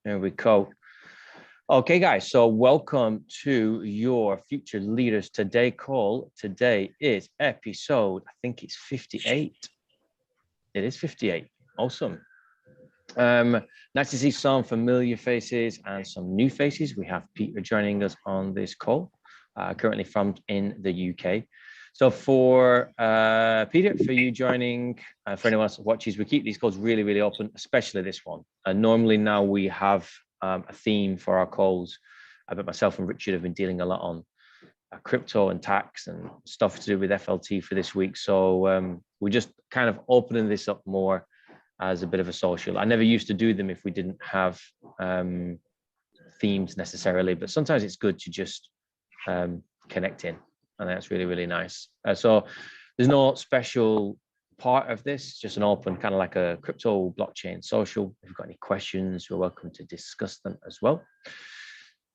There we go. Okay, guys, so welcome to your Future Leaders Today call. Today is episode, I think it's 58. It is 58. Awesome. Nice to see some familiar faces and some new faces. We have Peter joining us on this call, currently from in the UK. So for Peter, for you joining, for anyone else that watches, we keep these calls really, really open, especially this one. Normally now we have a theme for our calls, but myself and Richard have been dealing a lot on crypto and tax and stuff to do with FLT for this week. So we're just kind of opening this up more as a bit of a social. I never used to do them if we didn't have themes necessarily, but sometimes it's good to just connect in. And that's really, really nice. So there's no special part of this, just an open kind of like a crypto blockchain social. If you've got any questions, you're welcome to discuss them as well.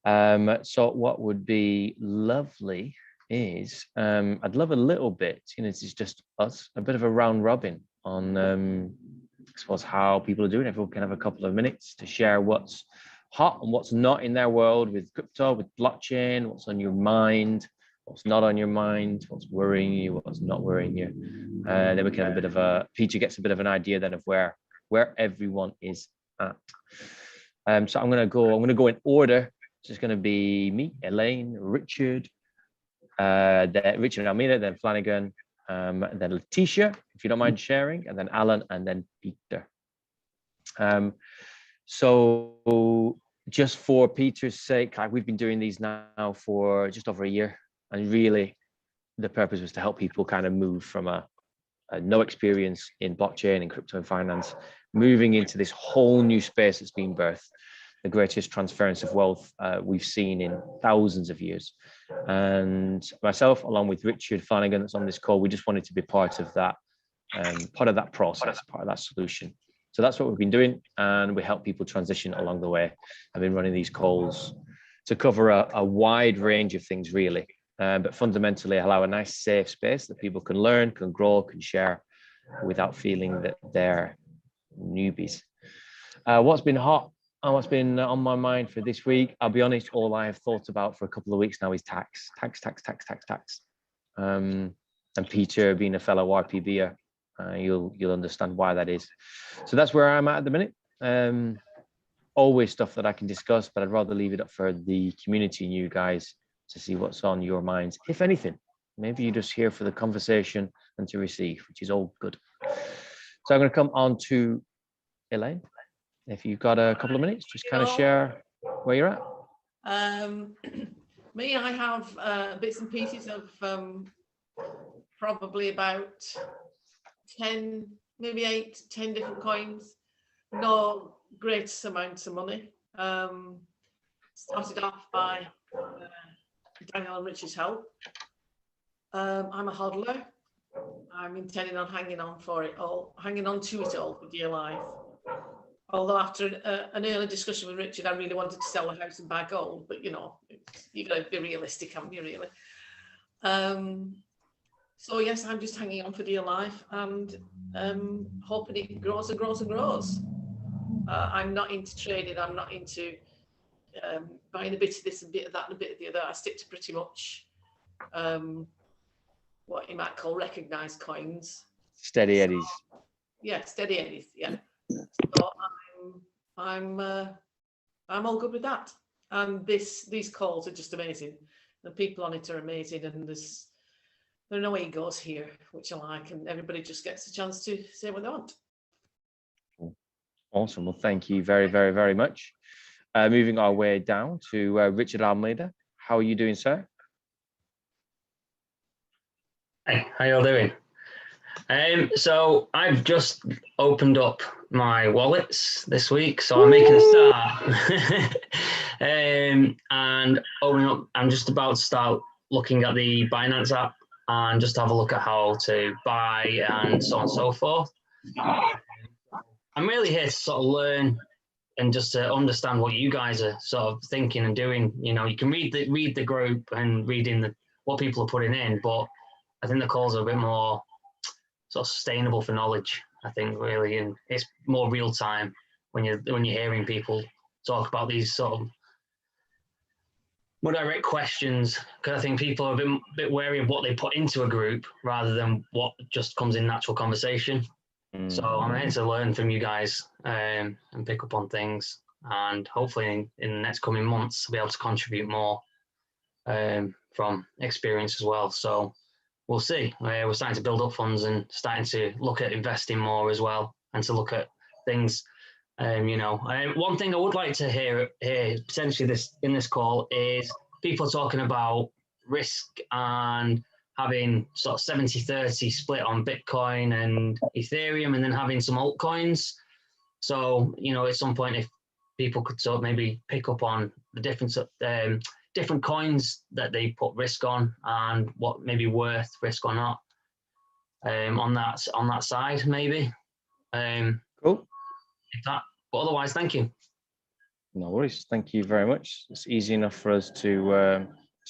So what would be lovely is I'd love a little bit, this is just us, a bit of a round robin on I suppose how people are doing. Everyone can have a couple of minutes to share what's hot and what's not in their world with crypto, with blockchain, what's on your mind, what's not on your mind, what's worrying you, what's not worrying you. Then we can have a bit of Peter gets a bit of an idea then of where everyone is at. So I'm going to go in order. So it's going to be me, Elaine, Richard, then Richard Almeida, then Flanagan, then Letitia, if you don't mind sharing, and then Alan, and then Peter. So just for Peter's sake, we've been doing these now for just over a year. And really, the purpose was to help people kind of move from a no experience in blockchain and crypto and finance, moving into this whole new space that's been birthed, the greatest transference of wealth we've seen in thousands of years. And myself, along with Richard Flanagan, that's on this call, we just wanted to be part of that process, part of that solution. So that's what we've been doing, and we help people transition along the way. I've been running these calls to cover a wide range of things, really. But fundamentally allow a nice safe space that people can learn, can grow, can share without feeling that they're newbies. What's been hot and what's been on my mind for this week, I'll be honest, all I have thought about for a couple of weeks now is tax. And Peter, being a fellow RPBer, you'll understand why that is. So that's where I'm at the minute. Always stuff that I can discuss, but I'd rather leave it up for the community and you guys to see what's on your minds, if anything. Maybe you're just here for the conversation and to receive, which is all good. So I'm going to come on to Elaine. If you've got a couple of minutes, just kind of share where you're at. Me, I have bits and pieces of probably about 10, maybe 8, 10 different coins. No great amounts of money. Started off by Daniel and Richard's help. I'm a hodler. I'm intending on hanging on to it all for dear life. Although after an early discussion with Richard, I really wanted to sell the house and buy gold, but you've got to be realistic, haven't you, really? So yes, I'm just hanging on for dear life and hoping it grows and grows and grows. I'm not into trading. I'm not into buying a bit of this and a bit of that and a bit of the other. I stick to pretty much what you might call recognised coins. Steady eddies. Yeah, steady eddies. Yeah. So I'm all good with that. And these calls are just amazing. The people on it are amazing, and there are no egos here, which I like, and everybody just gets a chance to say what they want. Awesome. Well, thank you very, very, very much. Moving our way down to Richard Almeida. How are you doing, sir? Hey, how you all doing? So I've just opened up my wallets this week, so I'm making a start. And opening up, I'm just about to start looking at the Binance app and just have a look at how to buy and so on and so forth. I'm really here to sort of learn and just to understand what you guys are sort of thinking and doing. You can read the group and reading what people are putting in, but I think the calls are a bit more sort of sustainable for knowledge, I think, really, and it's more real time when you're hearing people talk about these sort of more direct questions, because I think people are a bit wary of what they put into a group rather than what just comes in natural conversation. So I'm here to learn from you guys and pick up on things, and hopefully in the next coming months I'll be able to contribute more from experience as well. So we'll see. We're starting to build up funds and starting to look at investing more as well, and to look at things. One thing I would like to hear potentially in this call is people talking about risk and having sort of 70-30 split on Bitcoin and Ethereum, and then having some altcoins. So, at some point, if people could sort of maybe pick up on the difference of different coins that they put risk on and what may be worth risk or not on that side, maybe. Cool. But otherwise, thank you. No worries. Thank you very much. It's easy enough for us to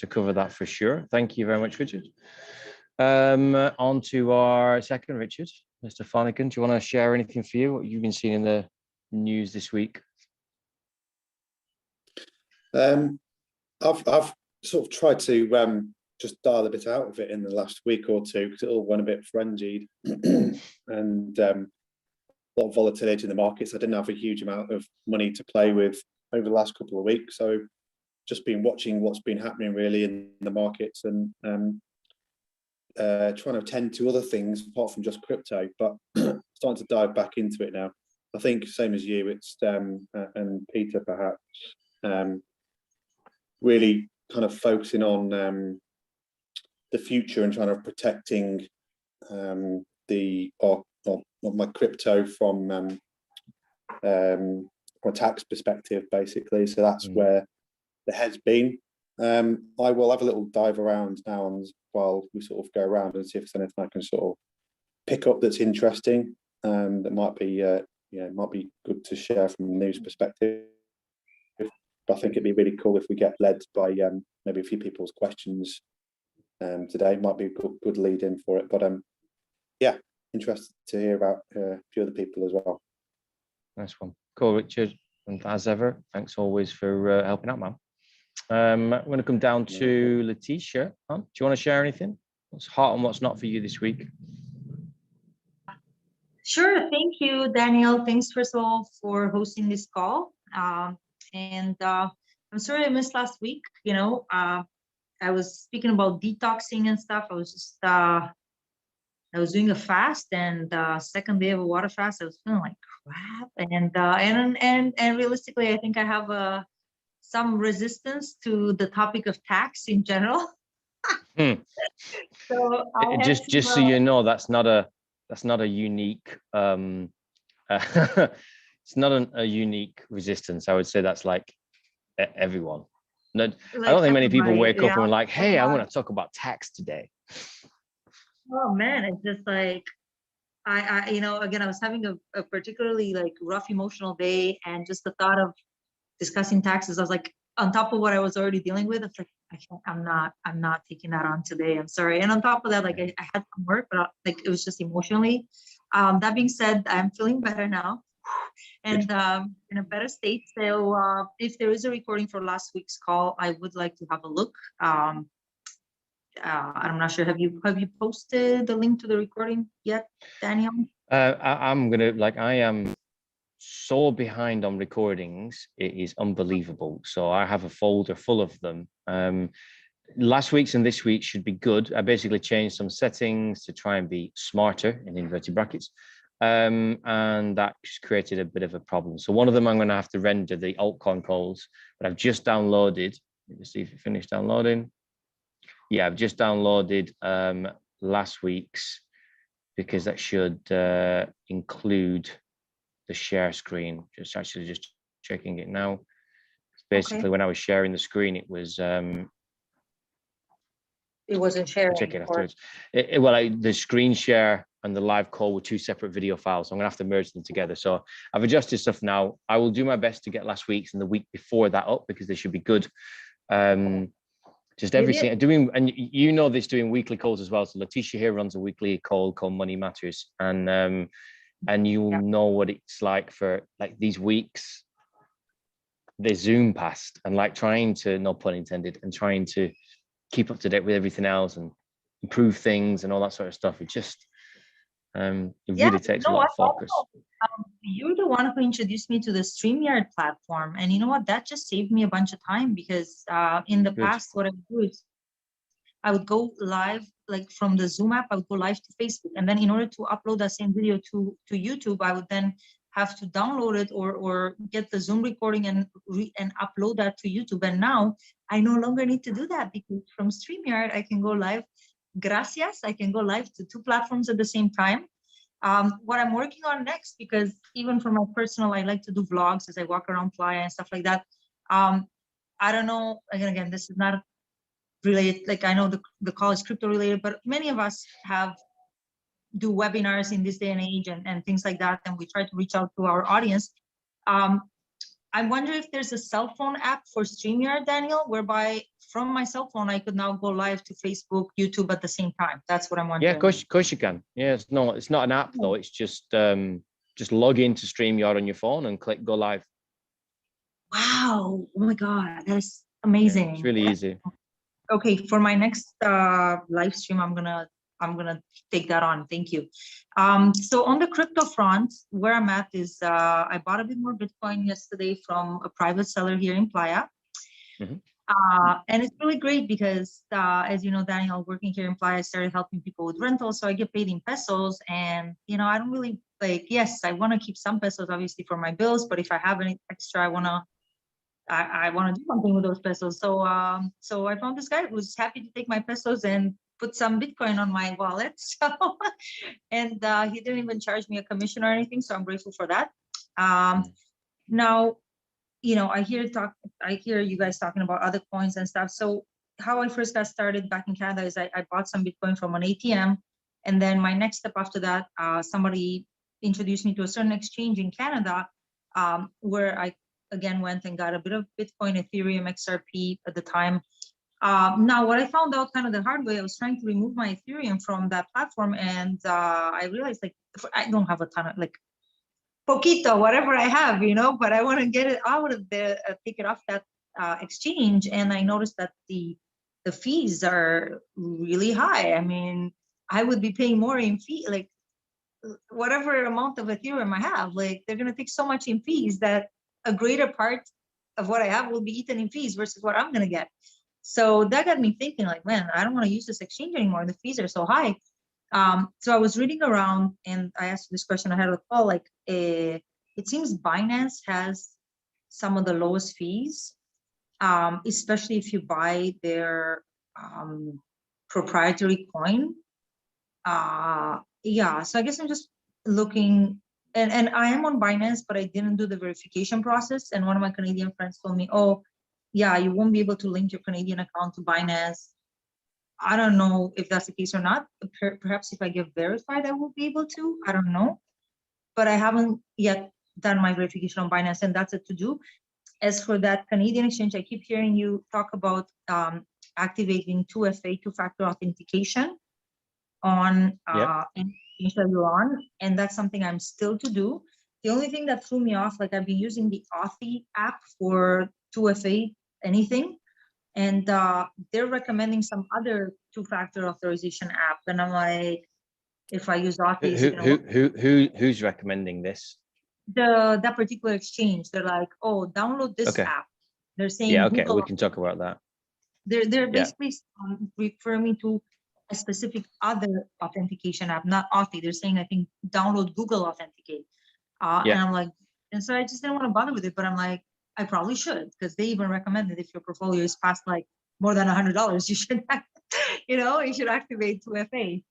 cover that for sure. Thank you very much, Richard. On to our second Richard, Mr. Flanagan. Do you want to share anything for you, what you've been seeing in the news this week? I've sort of tried to just dial a bit out of it in the last week or two, because it all went a bit frenzied and a lot of volatility in the markets. I didn't have a huge amount of money to play with over the last couple of weeks, so just been watching what's been happening really in the markets and trying to attend to other things apart from just crypto, but starting to dive back into it now. I think same as you, it's and Peter perhaps, really kind of focusing on the future and trying to protecting my crypto from a tax perspective, basically. So that's where the head's been. I will have a little dive around now while we sort of go around and see if there's anything I can sort of pick up that's interesting, that might be might be good to share from a news perspective. But I think it'd be really cool if we get led by maybe a few people's questions today. Might be a good lead in for it. But yeah, interested to hear about a few other people as well. Nice one. Cool, Richard. And as ever, thanks always for helping out, man. I'm going to come down to Letitia. Do you want to share anything? What's hot and what's not for you this week? Sure. Thank you, Daniel. Thanks, first of all, for hosting this call. And I'm sorry I missed last week. I was speaking about detoxing and stuff. I was just I was doing a fast, and second day of a water fast, I was feeling like crap. And realistically, I think I have some resistance to the topic of tax in general. So just so you know, that's not a unique it's not a unique resistance. I would say that's like everyone. No, like I don't think many people wake up and are like, hey, I want to talk about tax today. Oh man, it's just like I again, I was having a particularly like rough emotional day, and just the thought of discussing taxes, I was like, on top of what I was already dealing with, it's like I'm not taking that on today. I'm sorry. And on top of that, like I had some work, but like it was just emotionally. That being said, I'm feeling better now, and in a better state. So if there is a recording for last week's call, I would like to have a look. I'm not sure. Have you posted the link to the recording yet, Daniel? I am so behind on recordings. It is unbelievable. So I have a folder full of them. Last week's and this week should be good. I basically changed some settings to try and be smarter in inverted brackets. And that just created a bit of a problem. So one of them, I'm going to have to render the altcoin calls, but I've just downloaded. Let me see if it finished downloading. Yeah, I've just downloaded last week's, because that should include the share screen. Just checking it now. Basically, okay. When I was sharing the screen, it was it wasn't sharing. Check it afterwards. The screen share and the live call were two separate video files. So I'm gonna have to merge them together. So I've adjusted stuff now. I will do my best to get last week's and the week before that up, because they should be good. Just everything doing, and you know this, doing weekly calls as well. So Letitia here runs a weekly call called Money Matters, and you'll know what it's like for like these weeks. they zoom past, and like trying to, no pun intended, and trying to keep up to date with everything else and improve things and all that sort of stuff. It just, it really takes a lot of focus. You're the one who introduced me to the StreamYard platform. And you know what? That just saved me a bunch of time, because in the past, what I would do is I would go live, like from the Zoom app, I would go live to Facebook. And then in order to upload that same video to YouTube, I would then have to download it or get the Zoom recording and upload that to YouTube. And now I no longer need to do that, because from StreamYard, I can go live. Gracias. I can go live to 2 platforms at the same time. What I'm working on next, because even for my personal, I like to do vlogs as I walk around Playa and stuff like that. I don't know, again, this is not related, like I know the call is crypto related, but many of us do webinars in this day and age and things like that, and we try to reach out to our audience. I wonder if there's a cell phone app for StreamYard, Daniel, whereby from my cell phone, I could now go live to Facebook, YouTube at the same time. That's what I'm wondering. Yeah, of course you can. Yeah, it's not an app though. It's just log into StreamYard on your phone and click go live. Wow. Oh my God, that is amazing. Yeah, it's really easy. Okay, for my next live stream, I'm gonna take that on. Thank you. So on the crypto front, where I'm at is I bought a bit more Bitcoin yesterday from a private seller here in Playa. And it's really great because, as you know, Daniel, working here in Playa, I started helping people with rentals. So I get paid in pesos, and I don't really yes, I want to keep some pesos obviously for my bills, but if I have any extra, I want to do something with those pesos. So so I found this guy who was happy to take my pesos and put some Bitcoin on my wallet. So and he didn't even charge me a commission or anything. So I'm grateful for that. Now, I hear you guys talking about other coins and stuff. So how I first got started back in Canada is I bought some Bitcoin from an ATM. And then my next step after that, somebody introduced me to a certain exchange in Canada, where I again went and got a bit of Bitcoin, Ethereum, XRP at the time. Now, what I found out kind of the hard way, I was trying to remove my Ethereum from that platform, and I realized I don't have a ton of poquito, whatever I have, but I want to get it out of there, take it off that exchange. And I noticed that the fees are really high. I mean, I would be paying more in fee, whatever amount of Ethereum I have, they're going to take so much in fees that a greater part of what I have will be eaten in fees versus what I'm going to get. So that got me thinking, man, I don't want to use this exchange anymore. The fees are so high. So I was reading around and I asked this question ahead of the call, it seems Binance has some of the lowest fees, especially if you buy their proprietary coin. Yeah, so I guess I'm just looking, and I am on Binance, but I didn't do the verification process. And one of my Canadian friends told me, oh, yeah, you won't be able to link your Canadian account to Binance. I don't know if that's the case or not. Perhaps if I get verified, I will be able to. I don't know. But I haven't yet done my verification on Binance, and that's a to-do. As for that Canadian exchange, I keep hearing you talk about activating 2FA, two-factor authentication on any exchange that you're on, and that's something I'm still to do. The only thing that threw me off, I've been using the Authy app for 2FA anything, and they're recommending some other two-factor authorization app, and I'm like, if I use Authy, who's recommending this? That particular exchange. They're like, oh, download this app. They're saying, yeah, okay, Google, we can talk about that. They're basically referring me to a specific other authentication app, not Authy. They're saying, I think, download Google Authenticate. And I'm like, and so I just didn't want to bother with it, but I'm like, I probably should, because they even recommended if your portfolio is past more than $100, you should, you should activate 2FA.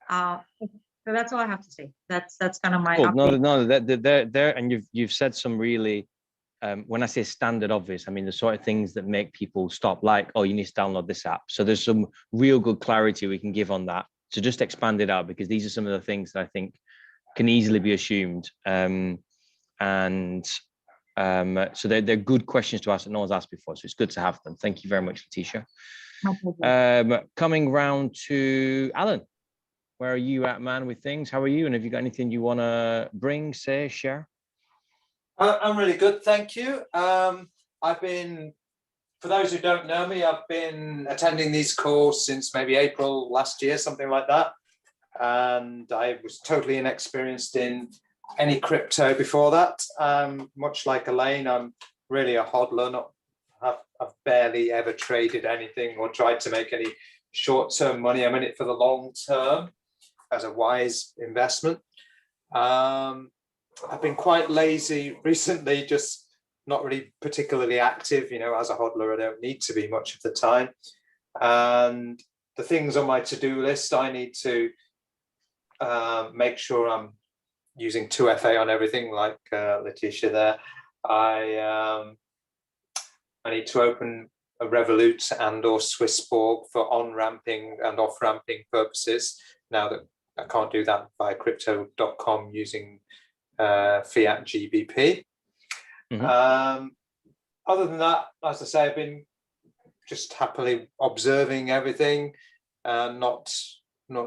So that's all I have to say. That's kind of my update. No, they're and you've said some really, when I say standard obvious, I mean the sort of things that make people stop, oh, you need to download this app. So there's some real good clarity we can give on that. So just expand it out, because these are some of the things that I think can easily be assumed. So they're good questions to ask that no one's asked before. So it's good to have them. Thank you very much, Letitia. Coming round to Alan. Where are you at, man, with things? How are you? And have you got anything you want to bring, say, share? I'm really good, thank you. For those who don't know me, I've been attending these calls since maybe April last year, something like that. And I was totally inexperienced in any crypto before that. Much like Elaine, I'm really a hodler. I've barely ever traded anything or tried to make any short-term money. I'm in it for the long term as a wise investment. I've been quite lazy recently, just not really particularly active. You know, as a hodler, I don't need to be much of the time. And the things on my to-do list, I need to make sure I'm using 2FA on everything, like Letitia there. I need to open a Revolut and or Swissborg for on-ramping and off-ramping purposes, now that I can't do that via crypto.com using fiat GBP. Other than that, as I say, I've been just happily observing everything and not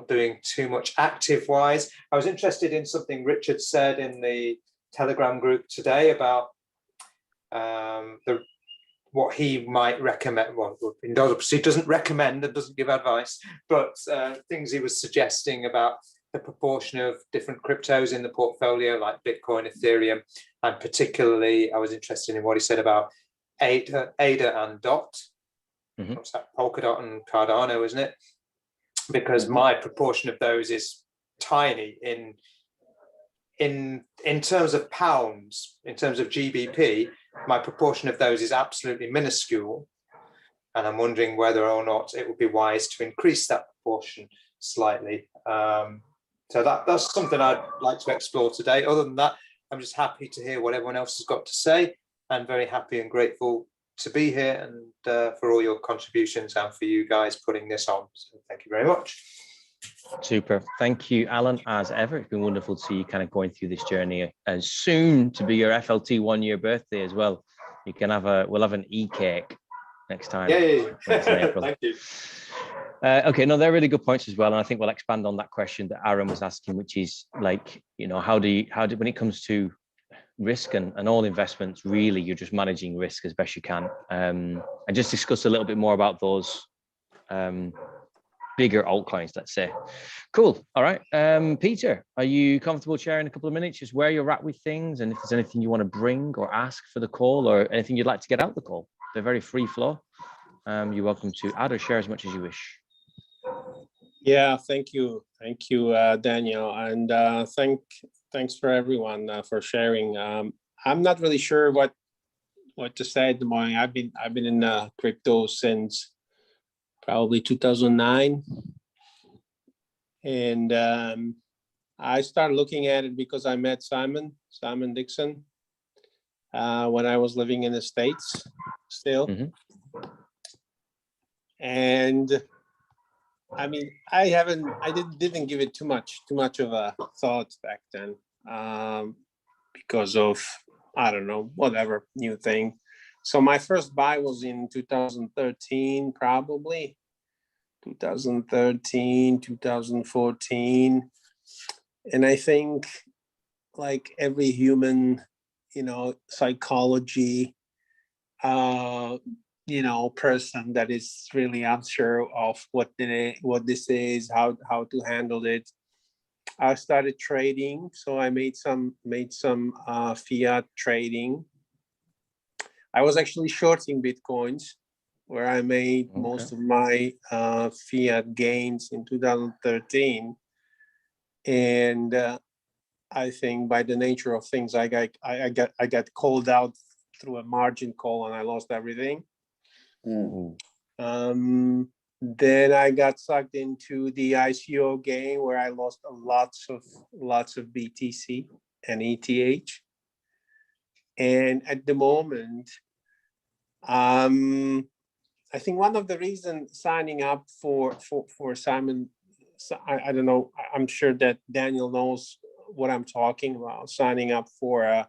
doing too much active wise. I was interested in something Richard said in the Telegram group today about what he might recommend. Well, he doesn't recommend and doesn't give advice, but things he was suggesting about the proportion of different cryptos in the portfolio, like Bitcoin, Ethereum, and particularly I was interested in what he said about ADA and DOT. What's that? Polkadot and Cardano, isn't it? Because my proportion of those is tiny in terms of pounds, in terms of GBP. My proportion of those is absolutely minuscule, and I'm wondering whether or not it would be wise to increase that proportion slightly. So that's something I'd like to explore today. Other than that, I'm just happy to hear what everyone else has got to say, and very happy and grateful to be here, and for all your contributions and for you guys putting this on. So thank you very much. Super. Thank you, Alan, as ever. It's been wonderful to see you kind of going through this journey, and soon to be your FLT 1-year birthday as well. You can we'll have an e-cake next time. Yay. April. Thank you. Okay, no, they're really good points as well, and I think we'll expand on that question that Aaron was asking, which is like, you know, how do when it comes to risk and all investments, really you're just managing risk as best you can, and just discuss a little bit more about those bigger altcoins, let's say. Cool. All right, Peter, are you comfortable sharing a couple of minutes just where you're at with things, and if there's anything you want to bring or ask for the call, or anything you'd like to get out the call? They're very free flow. You're welcome to add or share as much as you wish. Yeah, thank you, Daniel, and thanks for everyone for sharing. I'm not really sure what to say at the morning. I've been in crypto since probably 2009, and I started looking at it because I met Simon Dixon when I was living in the States still. And I mean, I didn't give it too much of a thought back then, because of, I don't know, whatever new thing. So my first buy was in 2013, probably 2013, 2014. And I think, like every human, you know, psychology, you know, person that is really unsure of what this is, how to handle it, I started trading. So I made some fiat trading. I was actually shorting Bitcoins, where I made most of my fiat gains in 2013. And I think by the nature of things, I got called out through a margin call, and I lost everything. Then I got sucked into the ICO game, where I lost lots of BTC and ETH. And at the moment, I think one of the reasons signing up for Simon, I don't know, I'm sure that Daniel knows what I'm talking about. Signing up for an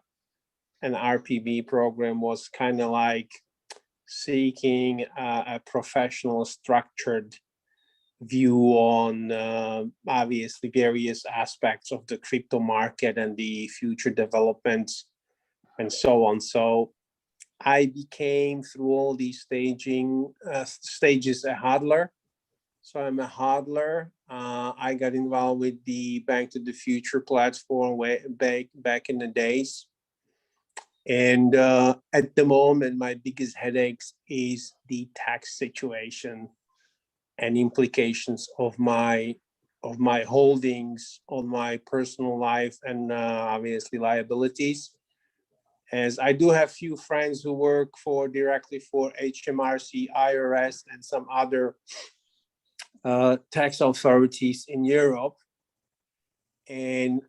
RPB program was kind of like seeking a professional, structured view on obviously various aspects of the crypto market and the future developments and so on. So I became, through all these stages, a hodler. So I'm a hodler. I got involved with the Bank to the Future platform way back in the days. And at the moment, my biggest headaches is the tax situation and implications of my holdings on my personal life and obviously liabilities. As I do have few friends who work directly for HMRC, IRS, and some other tax authorities in Europe. And,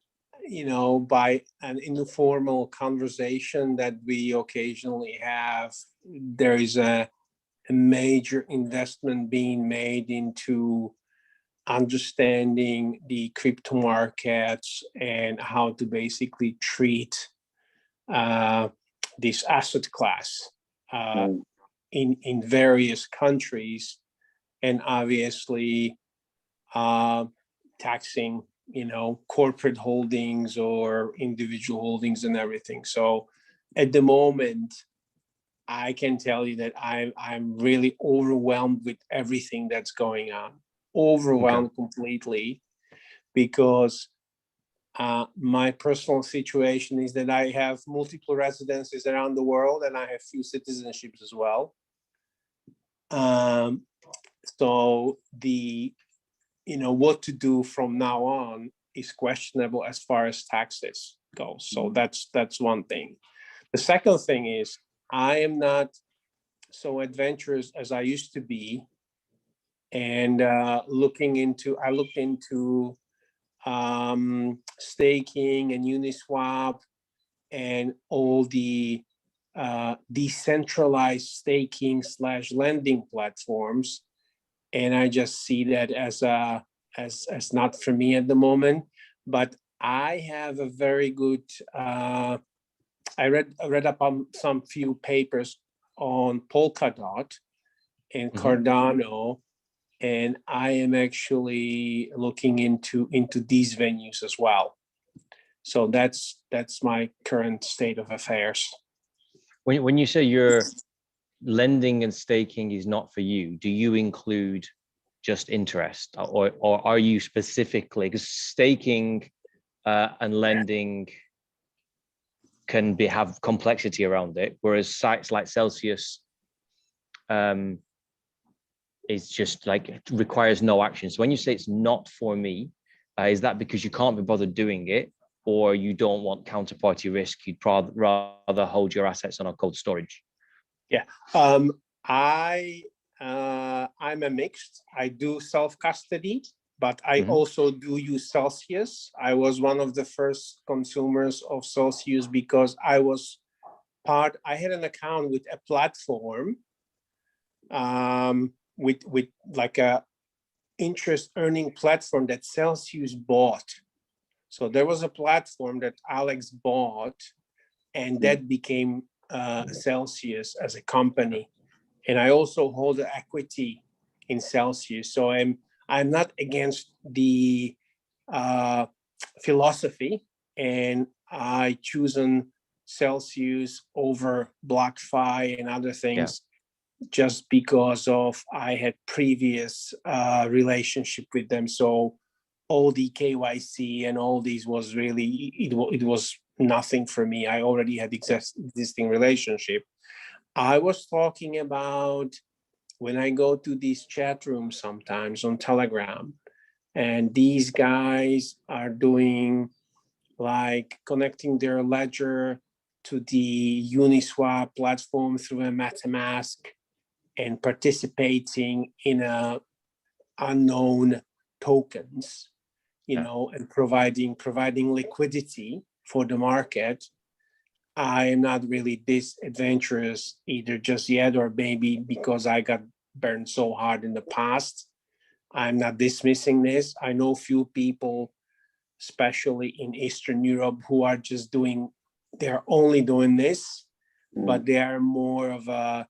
you know, by an informal conversation that we occasionally have, there is a major investment being made into understanding the crypto markets and how to basically treat this asset class in various countries, and obviously taxing, you know, corporate holdings or individual holdings and everything. So at the moment, I can tell you that I'm really overwhelmed with everything that's going on, overwhelmed completely, because my personal situation is that I have multiple residences around the world and I have few citizenships as well. So you know, what to do from now on is questionable as far as taxes go. So that's one thing. The second thing is, I am not so adventurous as I used to be. And I looked into staking and Uniswap and all the decentralized staking / lending platforms. And I just see that as not for me at the moment. But I have a very good, I read up on some few papers on Polkadot and Cardano, and I am actually looking into these venues as well. So that's my current state of affairs. When you say your lending and staking is not for you, do you include just interest, or are you specifically, because staking and lending can have complexity around it, whereas sites like Celsius is just like, it requires no action. So when you say it's not for me, is that because you can't be bothered doing it, or you don't want counterparty risk? You'd rather hold your assets on a cold storage? Yeah, I'm a mixed. I do self-custody, but I also do use Celsius. I was one of the first consumers of Celsius because I had an account with a platform with like a interest earning platform that Celsius bought. So there was a platform that Alex bought, and that became Celsius as a company. And I also hold the equity in Celsius. So I'm not against the philosophy, and I choose Celsius over BlockFi and other things just because of I had previous relationship with them. So all the KYC and all these was really, it was nothing for me. I already had existing relationship. I was talking about when I go to these chat rooms sometimes on Telegram, and these guys are doing like connecting their ledger to the Uniswap platform through a MetaMask and participating in unknown tokens, you know, and providing liquidity for the market. I am not really this adventurous either just yet, or maybe because I got burned so hard in the past, I'm not dismissing this. I know few people, especially in Eastern Europe, who are just they're only doing this, but they are more of a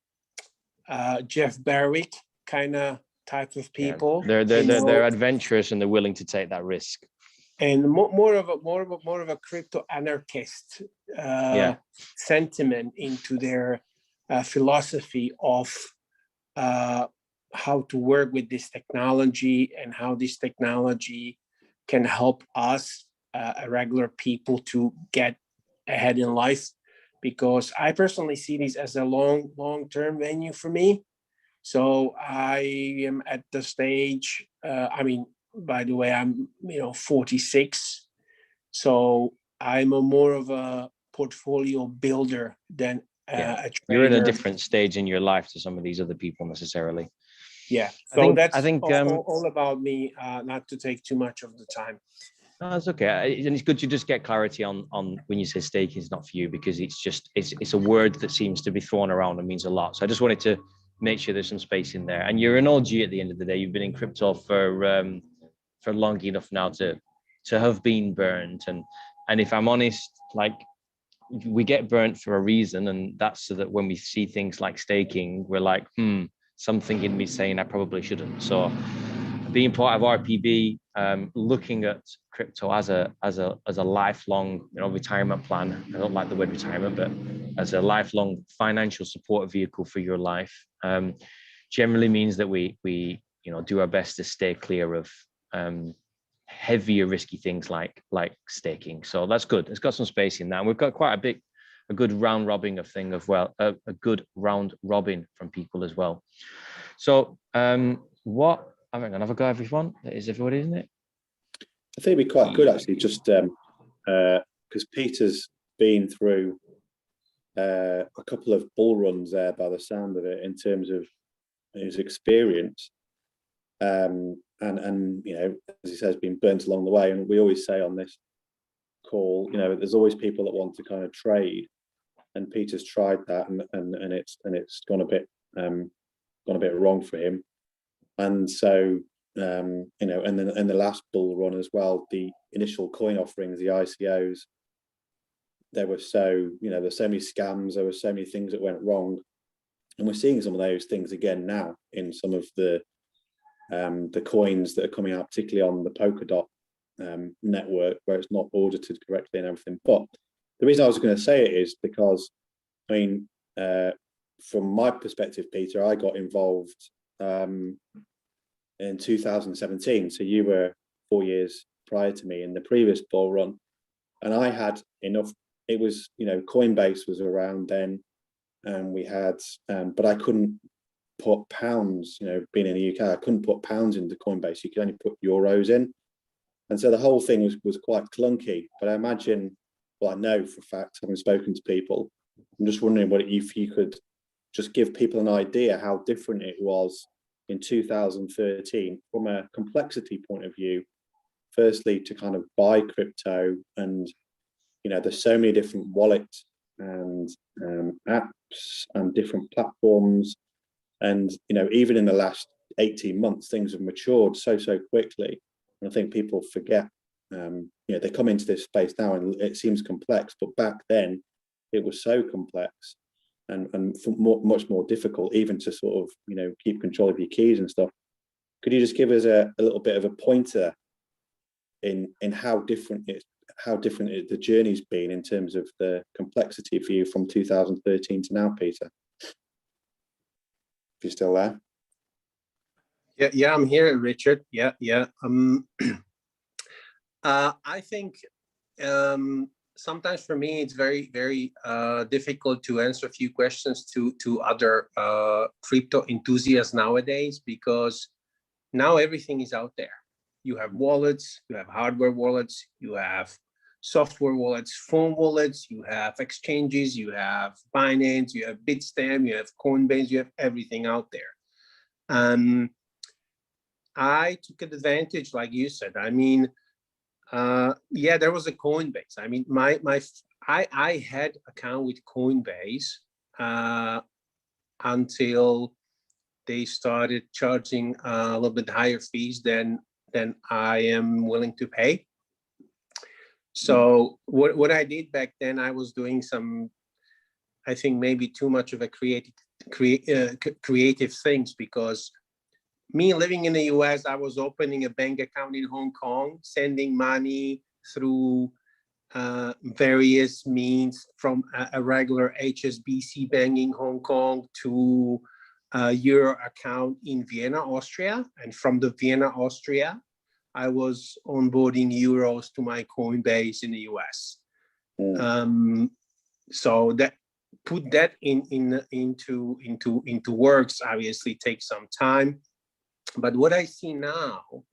Jeff Berwick kind of type of people. They're adventurous and they're willing to take that risk. And more of a crypto anarchist sentiment into their philosophy of how to work with this technology and how this technology can help us, regular people, to get ahead in life. Because I personally see this as a long-term venue for me. So I am at the stage, I mean, by the way, I'm 46. So I'm a more of a portfolio builder than a trader. You're in a different stage in your life to some of these other people necessarily. Yeah. So I think all about me, not to take too much of the time. No, that's okay. And it's good to just get clarity on when you say staking is not for you, because it's a word that seems to be thrown around and means a lot. So I just wanted to make sure there's some space in there. And you're an OG at the end of the day. You've been in crypto for long enough now to have been burnt. And if I'm honest, like, we get burnt for a reason, and that's so that when we see things like staking, we're like, something in me saying I probably shouldn't. So being part of RPB, looking at crypto as a lifelong, retirement plan. I don't like the word retirement, but as a lifelong financial support vehicle for your life, generally means that we do our best to stay clear of heavier, risky things like staking. So that's good. It's got some space in that. And we've got quite a good round robin of thing as well. A good round robin from people as well. So what? I'm going to have a go, everyone. That is everybody, isn't it? I think it'd be quite good, actually, just because Peter's been through a couple of bull runs there by the sound of it, in terms of his experience. And as he says, been burnt along the way. And we always say on this call, there's always people that want to kind of trade, and Peter's tried that, and it's gone a bit wrong for him. And so, and then in the last bull run as well, the initial coin offerings, the ICOs, there were there's so many scams, there were so many things that went wrong. And we're seeing some of those things again now in some of the coins that are coming out, particularly on the Polkadot network, where it's not audited correctly and everything. But the reason I was going to say it is because, from my perspective, Peter, I got involved in 2017. So you were 4 years prior to me in the previous bull run, and I had enough. It was, Coinbase was around then, and we had, but I couldn't put pounds. Being in the UK, I couldn't put pounds into Coinbase. You could only put euros in, and so the whole thing was quite clunky. But I imagine, well, I know for a fact, having spoken to people, I'm just wondering if you could just give people an idea how different it was in 2013 from a complexity point of view. Firstly, to kind of buy crypto, and there's so many different wallets and apps and different platforms, and even in the last 18 months, things have matured so quickly. And I think people forget. They come into this space now and it seems complex, but back then it was so complex and much more difficult, even to sort of keep control of your keys and stuff. Could you just give us a little bit of a pointer in how different the journey's been in terms of the complexity for you from 2013 to now, Peter? If you're still there. Yeah, I'm here, Richard. Yeah. I think sometimes for me it's very, very difficult to answer a few questions to other crypto enthusiasts nowadays, because now everything is out there. You have wallets, you have hardware wallets, you have software wallets, phone wallets, you have exchanges, you have Binance, you have Bitstamp, you have Coinbase, you have everything out there. I took advantage, like you said. There was a Coinbase. I had account with Coinbase until they started charging a little bit higher fees than I am willing to pay. So what I did back then, I was doing some, I think maybe too much of a creative things, because me living in the US, I was opening a bank account in Hong Kong, sending money through various means from a regular HSBC bank in Hong Kong to a Euro account in Vienna, Austria. And from the Vienna, Austria, I was onboarding euros to my Coinbase in the US. So that put that into works obviously takes some time. But what I see now,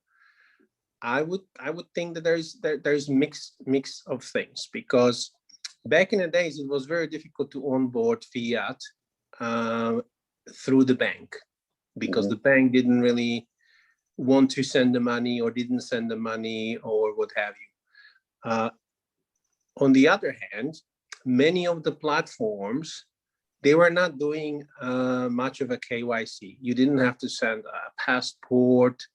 I would think that there's mix of things, because back in the days it was very difficult to onboard fiat through the bank, because the bank didn't really want to send the money or didn't send the money or what have you. On the other hand, many of the platforms, they were not doing much of a KYC. You didn't have to send a passport,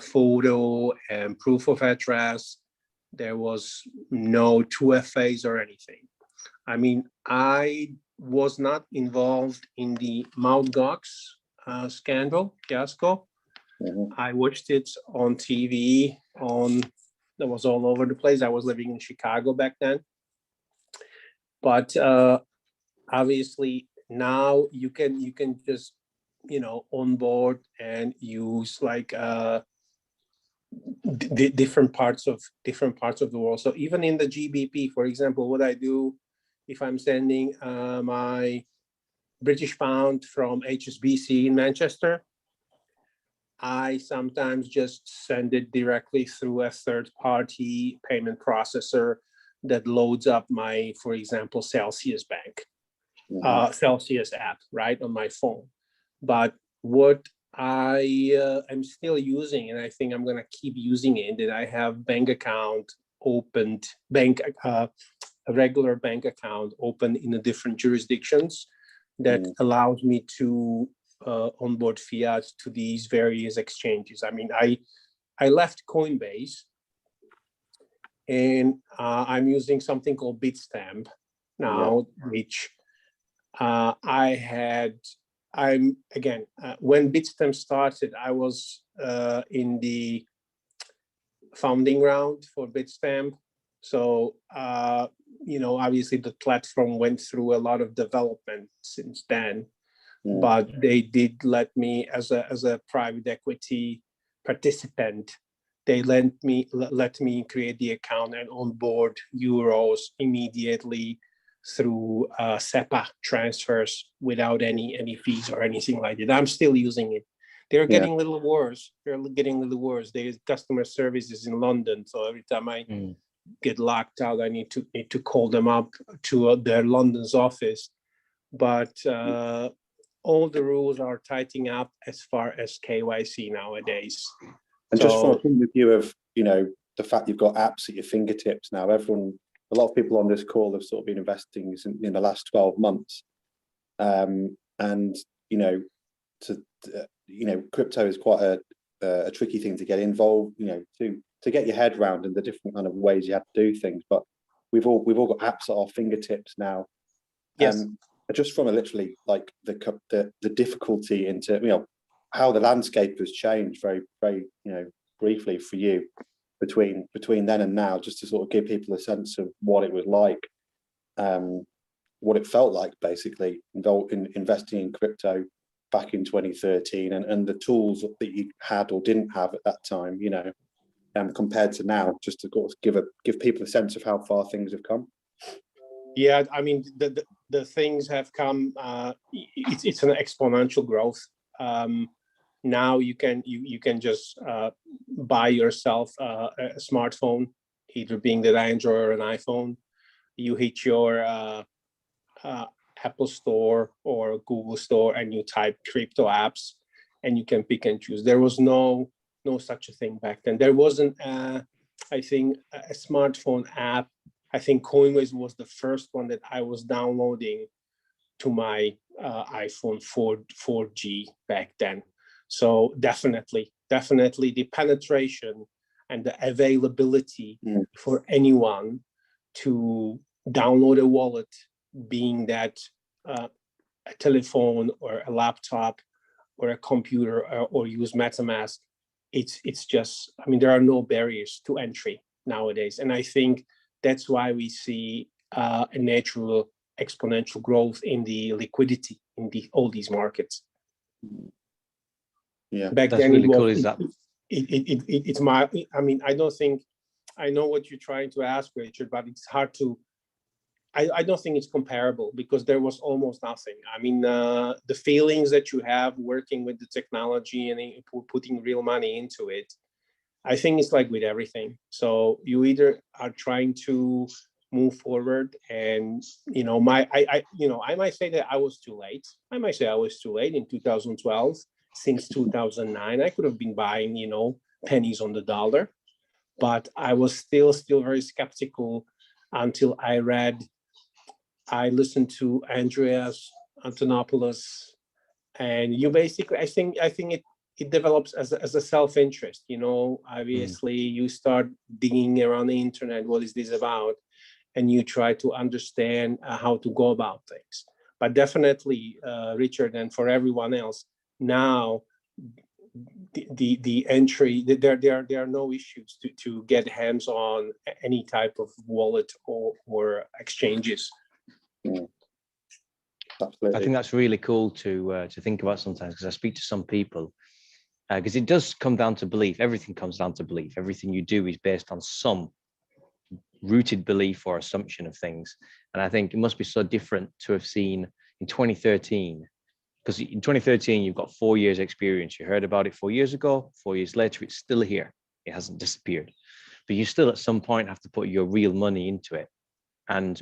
photo, and proof of address. There was no 2FAs or anything. I mean, I was not involved in the Mt. Gox scandal, fiasco. I watched it on TV, that was all over the place. I was living in Chicago back then. But obviously now you can just, onboard and use like different parts of the world. So even in the GBP, for example, what I do if I'm sending my British pound from HSBC in Manchester, I sometimes just send it directly through a third-party payment processor that loads up my, for example, Celsius Bank, Celsius app, right, on my phone. But what I am still using, and I think I'm going to keep using it, that I have bank account opened, a regular bank account open in the different jurisdictions that allows me to onboard fiat to these various exchanges. I mean, I left Coinbase and I'm using something called Bitstamp now, which when Bitstamp started, I was in the founding round for Bitstamp. So, obviously the platform went through a lot of development since then. But they did let me, as a private equity participant, they let me create the account and onboard euros immediately through SEPA transfers without any fees or anything like that. I'm still using it. They're getting a little worse. There's customer services in London, so every time I get locked out, I need to call them up to their London's office. But all the rules are tightening up as far as KYC nowadays. And just from a point of view of, the fact you've got apps at your fingertips now, a lot of people on this call have sort of been investing in the last 12 months. Crypto is quite a tricky thing to get involved, to get your head around and the different kind of ways you have to do things. But we've all got apps at our fingertips now. Yes. Just from literally like the difficulty into how the landscape has changed very, very briefly for you between then and now, just to sort of give people a sense of what it was like, what it felt like basically in investing in crypto back in 2013 and the tools that you had or didn't have at that time, compared to now, just to give people a sense of how far things have come. Yeah, I mean, the things have come, it's an exponential growth. Now you can just buy yourself a smartphone, either being that Android or an iPhone. You hit your Apple Store or Google Store and you type crypto apps and you can pick and choose. There was no such a thing back then. There wasn't, I think, a smartphone app. I think Coinbase was the first one that I was downloading to my iPhone 4G back then. So definitely the penetration and the availability for anyone to download a wallet, being that a telephone or a laptop or a computer or use it's just, I mean, there are no barriers to entry nowadays. And I think That's why we see a natural exponential growth in the liquidity in all these markets. Yeah, Back that's then, really it was, cool. Is that it's my, I mean, I don't think, I know what you're trying to ask, Richard, but it's hard to, I don't think it's comparable because there was almost nothing. I mean, the feelings that you have working with the technology and putting real money into it, I think it's like with everything. So you either are trying to move forward and, you know, I might say that I was too late. I might say I was too late in 2012. Since 2009, I could have been buying, you know, pennies on the dollar, but I was still very skeptical until I listened to Andreas Antonopoulos, and you basically, I think it develops as a self-interest, you know. Obviously, you start digging around the internet, what is this about? And you try to understand how to go about things. But definitely, Richard, and for everyone else, now the entry, there are no issues to get hands on any type of wallet or exchanges. Absolutely. I think that's really cool to think about sometimes, because I speak to some people, because it does come down to belief. Everything comes down to belief. Everything you do is based on some rooted belief or assumption of things. And I think it must be so different to have seen in 2013, because in 2013, you've got 4 years experience. You heard about it 4 years ago, 4 years later, it's still here. It hasn't disappeared, but you still at some point have to put your real money into it. And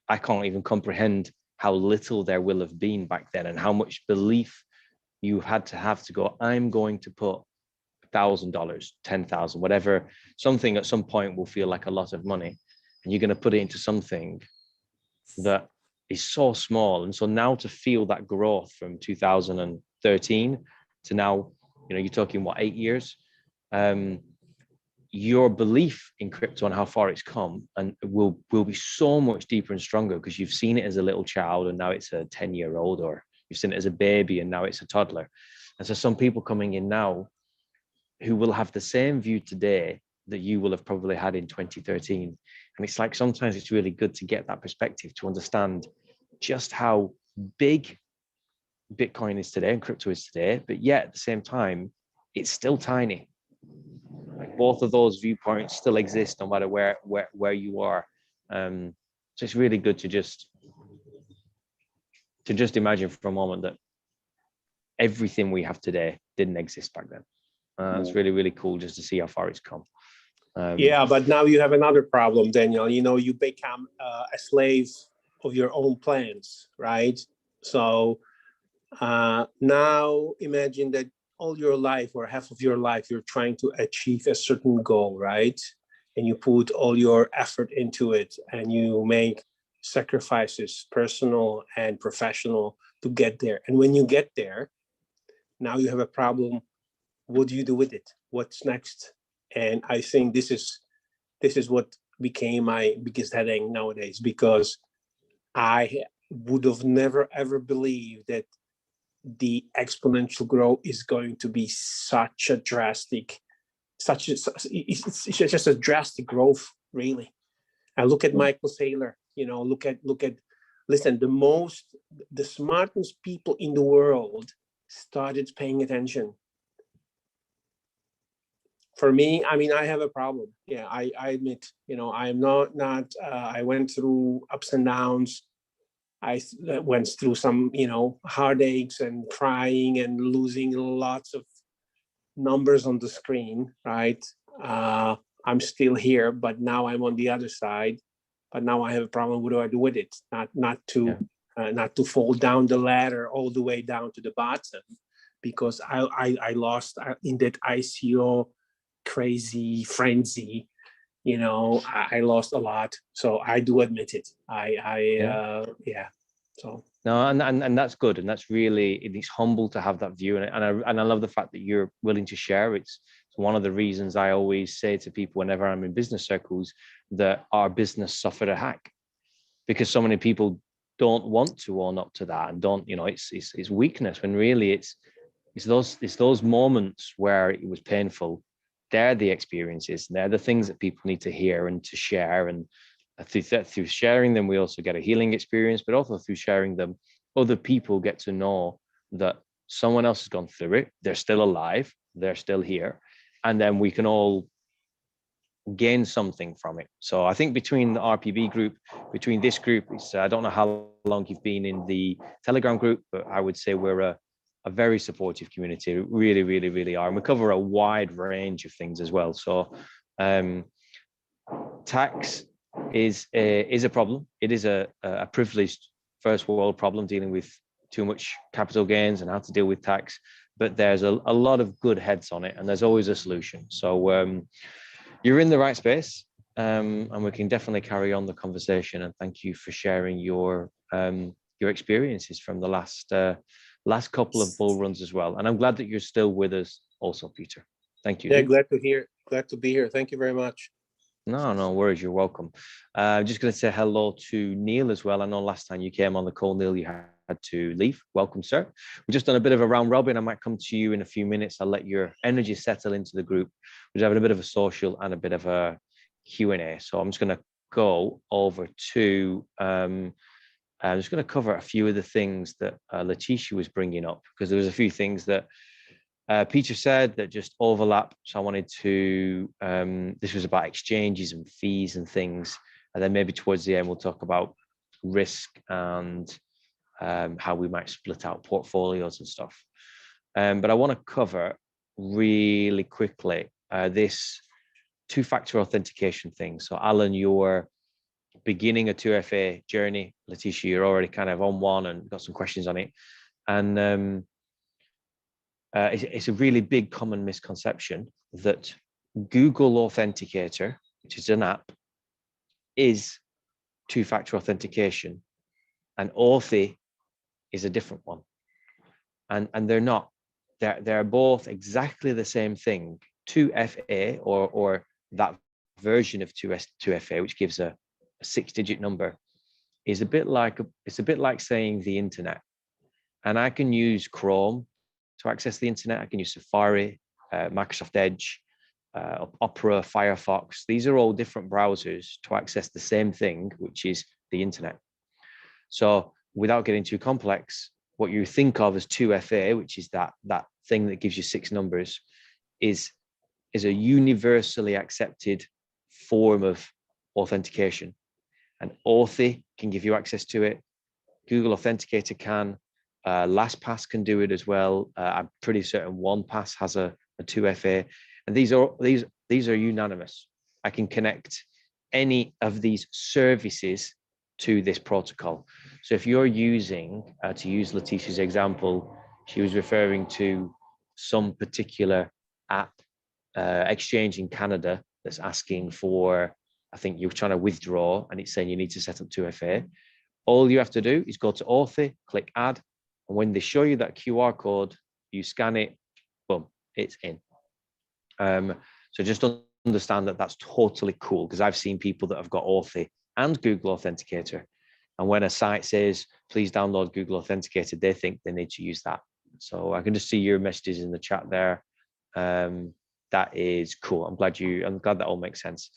I can't even comprehend how little there will have been back then and how much belief you had to have to go, I'm going to put $1,000, 10,000, whatever, something at some point will feel like a lot of money. And you're going to put it into something that is so small. And so now to feel that growth from 2013 to now, you know, you're talking what, 8 years? Your belief in crypto and how far it's come and will be so much deeper and stronger because you've seen it as a little child and now it's a 10-year-old, or you've seen it as a baby and now it's a toddler. And so some people coming in now who will have the same view today that you will have probably had in 2013. And it's like, sometimes it's really good to get that perspective to understand just how big Bitcoin is today and crypto is today, but yet at the same time, it's still tiny. Like both of those viewpoints still exist no matter where you are. So it's really good to just imagine for a moment that everything we have today didn't exist back then. It's really, really cool just to see how far it's come. Yeah, but now you have another problem, Daniel. You know, you become a slave of your own plans, right? So now imagine that all your life or half of your life, you're trying to achieve a certain goal, right? And you put all your effort into it and you make sacrifices, personal and professional, to get there. And when you get there, now you have a problem. What do you do with it? What's next? And I think this is what became my biggest headache nowadays, because I would have never ever believed that the exponential growth is going to be such a drastic, it's just a drastic growth, really. And look at Michael Saylor, you know, listen, the smartest people in the world started paying attention. For me, I mean, I have a problem. Yeah, I admit, you know, I'm not, I went through ups and downs. I went through some, you know, heartaches and crying and losing lots of numbers on the screen, right? I'm still here, but now I'm on the other side. But now I have a problem. What do I do with it? Not to fall down the ladder all the way down to the bottom, because I lost in that ICO crazy frenzy. You know, I lost a lot, so I do admit it. Yeah. So no, and that's good, and that's really, it's humble to have that view, and I love the fact that you're willing to share. It's one of the reasons I always say to people whenever I'm in business circles that our business suffered a hack, because so many people don't want to own up to that and don't, you know, it's weakness, when really it's those moments where it was painful they're the experiences, they're the things that people need to hear and to share. And through sharing them, we also get a healing experience, but also through sharing them, other people get to know that someone else has gone through it, they're still alive, they're still here, and then we can all gain something from it. So I think between the RPB group, between this group, it's, I don't know how long you've been in the Telegram group, but I would say we're a very supportive community, really, really, really are. And we cover a wide range of things as well. So tax is a problem. It is a privileged first world problem, dealing with too much capital gains and how to deal with tax. But there's a lot of good heads on it, and there's always a solution. So you're in the right space, and we can definitely carry on the conversation. And thank you for sharing your experiences from the last couple of bull runs as well. And I'm glad that you're still with us also, Peter. Thank you. Yeah, glad to be here. Thank you very much. No worries. You're welcome. I'm just going to say hello to Neil as well. I know last time you came on the call, Neil, you had to leave. Welcome, sir. We've just done a bit of a round robin. I might come to you in a few minutes. I'll let your energy settle into the group. We're having a bit of a social and a bit of a Q&A. So I'm just going to go over to, I'm just going to cover a few of the things that Letitia was bringing up, because there was a few things that Peter said that just overlap. So I wanted to, this was about exchanges and fees and things. And then maybe towards the end, we'll talk about risk and how we might split out portfolios and stuff. But I want to cover really quickly this two-factor authentication thing. So Alan, you're beginning a 2FA journey. Letitia, you're already kind of on one and got some questions on it. And it's a really big common misconception that Google Authenticator, which is an app, is two-factor authentication, and Authy is a different one. And they're not. They're both exactly the same thing. 2FA or that version of 2FA, which gives a 6-digit number, is a bit like saying the internet. And I can use Chrome to access the internet. I can use Safari, Microsoft Edge, Opera, Firefox. These are all different browsers to access the same thing, which is the internet. So without getting too complex, what you think of as 2FA, which is that thing that gives you 6 numbers, is a universally accepted form of authentication. And Authy can give you access to it. Google Authenticator can. LastPass can do it as well. I'm pretty certain OnePass has a 2FA, and these are unanimous. I can connect any of these services to this protocol. So if you're using, to use Letitia's example, she was referring to some particular app exchange in Canada that's asking for, I think you're trying to withdraw, and it's saying you need to set up 2FA. All you have to do is go to Authy, click add, and when they show you that QR code, you scan it, boom, it's in. So just understand that that's totally cool, because I've seen people that have got Authy and Google Authenticator, and when a site says, please download Google Authenticator, they think they need to use that. So I can just see your messages in the chat there. That is cool. I'm glad that all makes sense.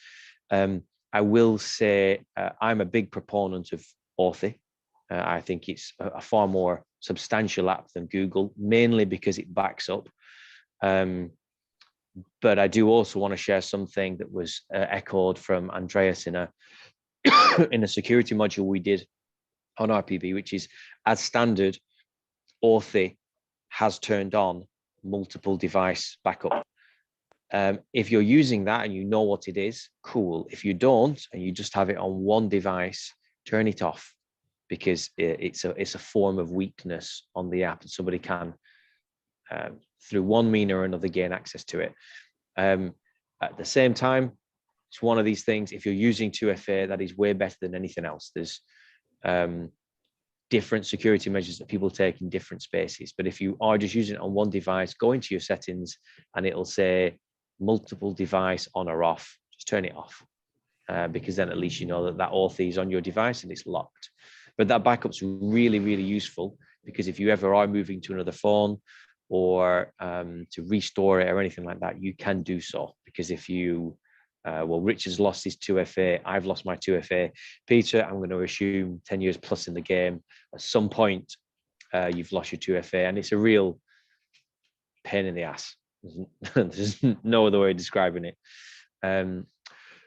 I will say I'm a big proponent of Authy. I think it's a far more substantial app than Google, mainly because it backs up. But I do also want to share something that was echoed from Andreas in a security module we did on RPB, which is, as standard, Authy has turned on multiple device backup. If you're using that and you know what it is, cool. If you don't and you just have it on one device, turn it off, because it's a form of weakness on the app, and somebody can, through one means or another, gain access to it. At the same time, it's one of these things, if you're using 2FA, that is way better than anything else. There's different security measures that people take in different spaces. But if you are just using it on one device, go into your settings and it'll say multiple device on or off. Just turn it off, because then at least you know that Authy is on your device and it's locked. But that backup's really, really useful, because if you ever are moving to another phone, or to restore it or anything like that, you can do so. Because if you, well, Richard's lost his 2FA, I've lost my 2FA. Peter, I'm going to assume 10 years plus in the game. At some point, you've lost your 2FA, and it's a real pain in the ass. There's no other way of describing it.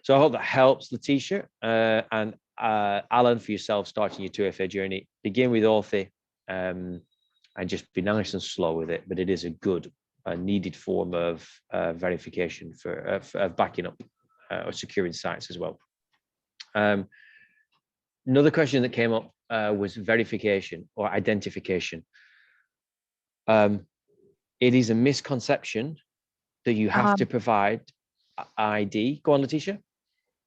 So I hope that helps, Letitia. And Alan, for yourself, starting your 2FA journey, begin with Authy, and just be nice and slow with it. But it is a good, needed form of verification for backing up or securing sites as well. Another question that came up was verification or identification. It is a misconception that you have to provide ID. Go on, Letitia.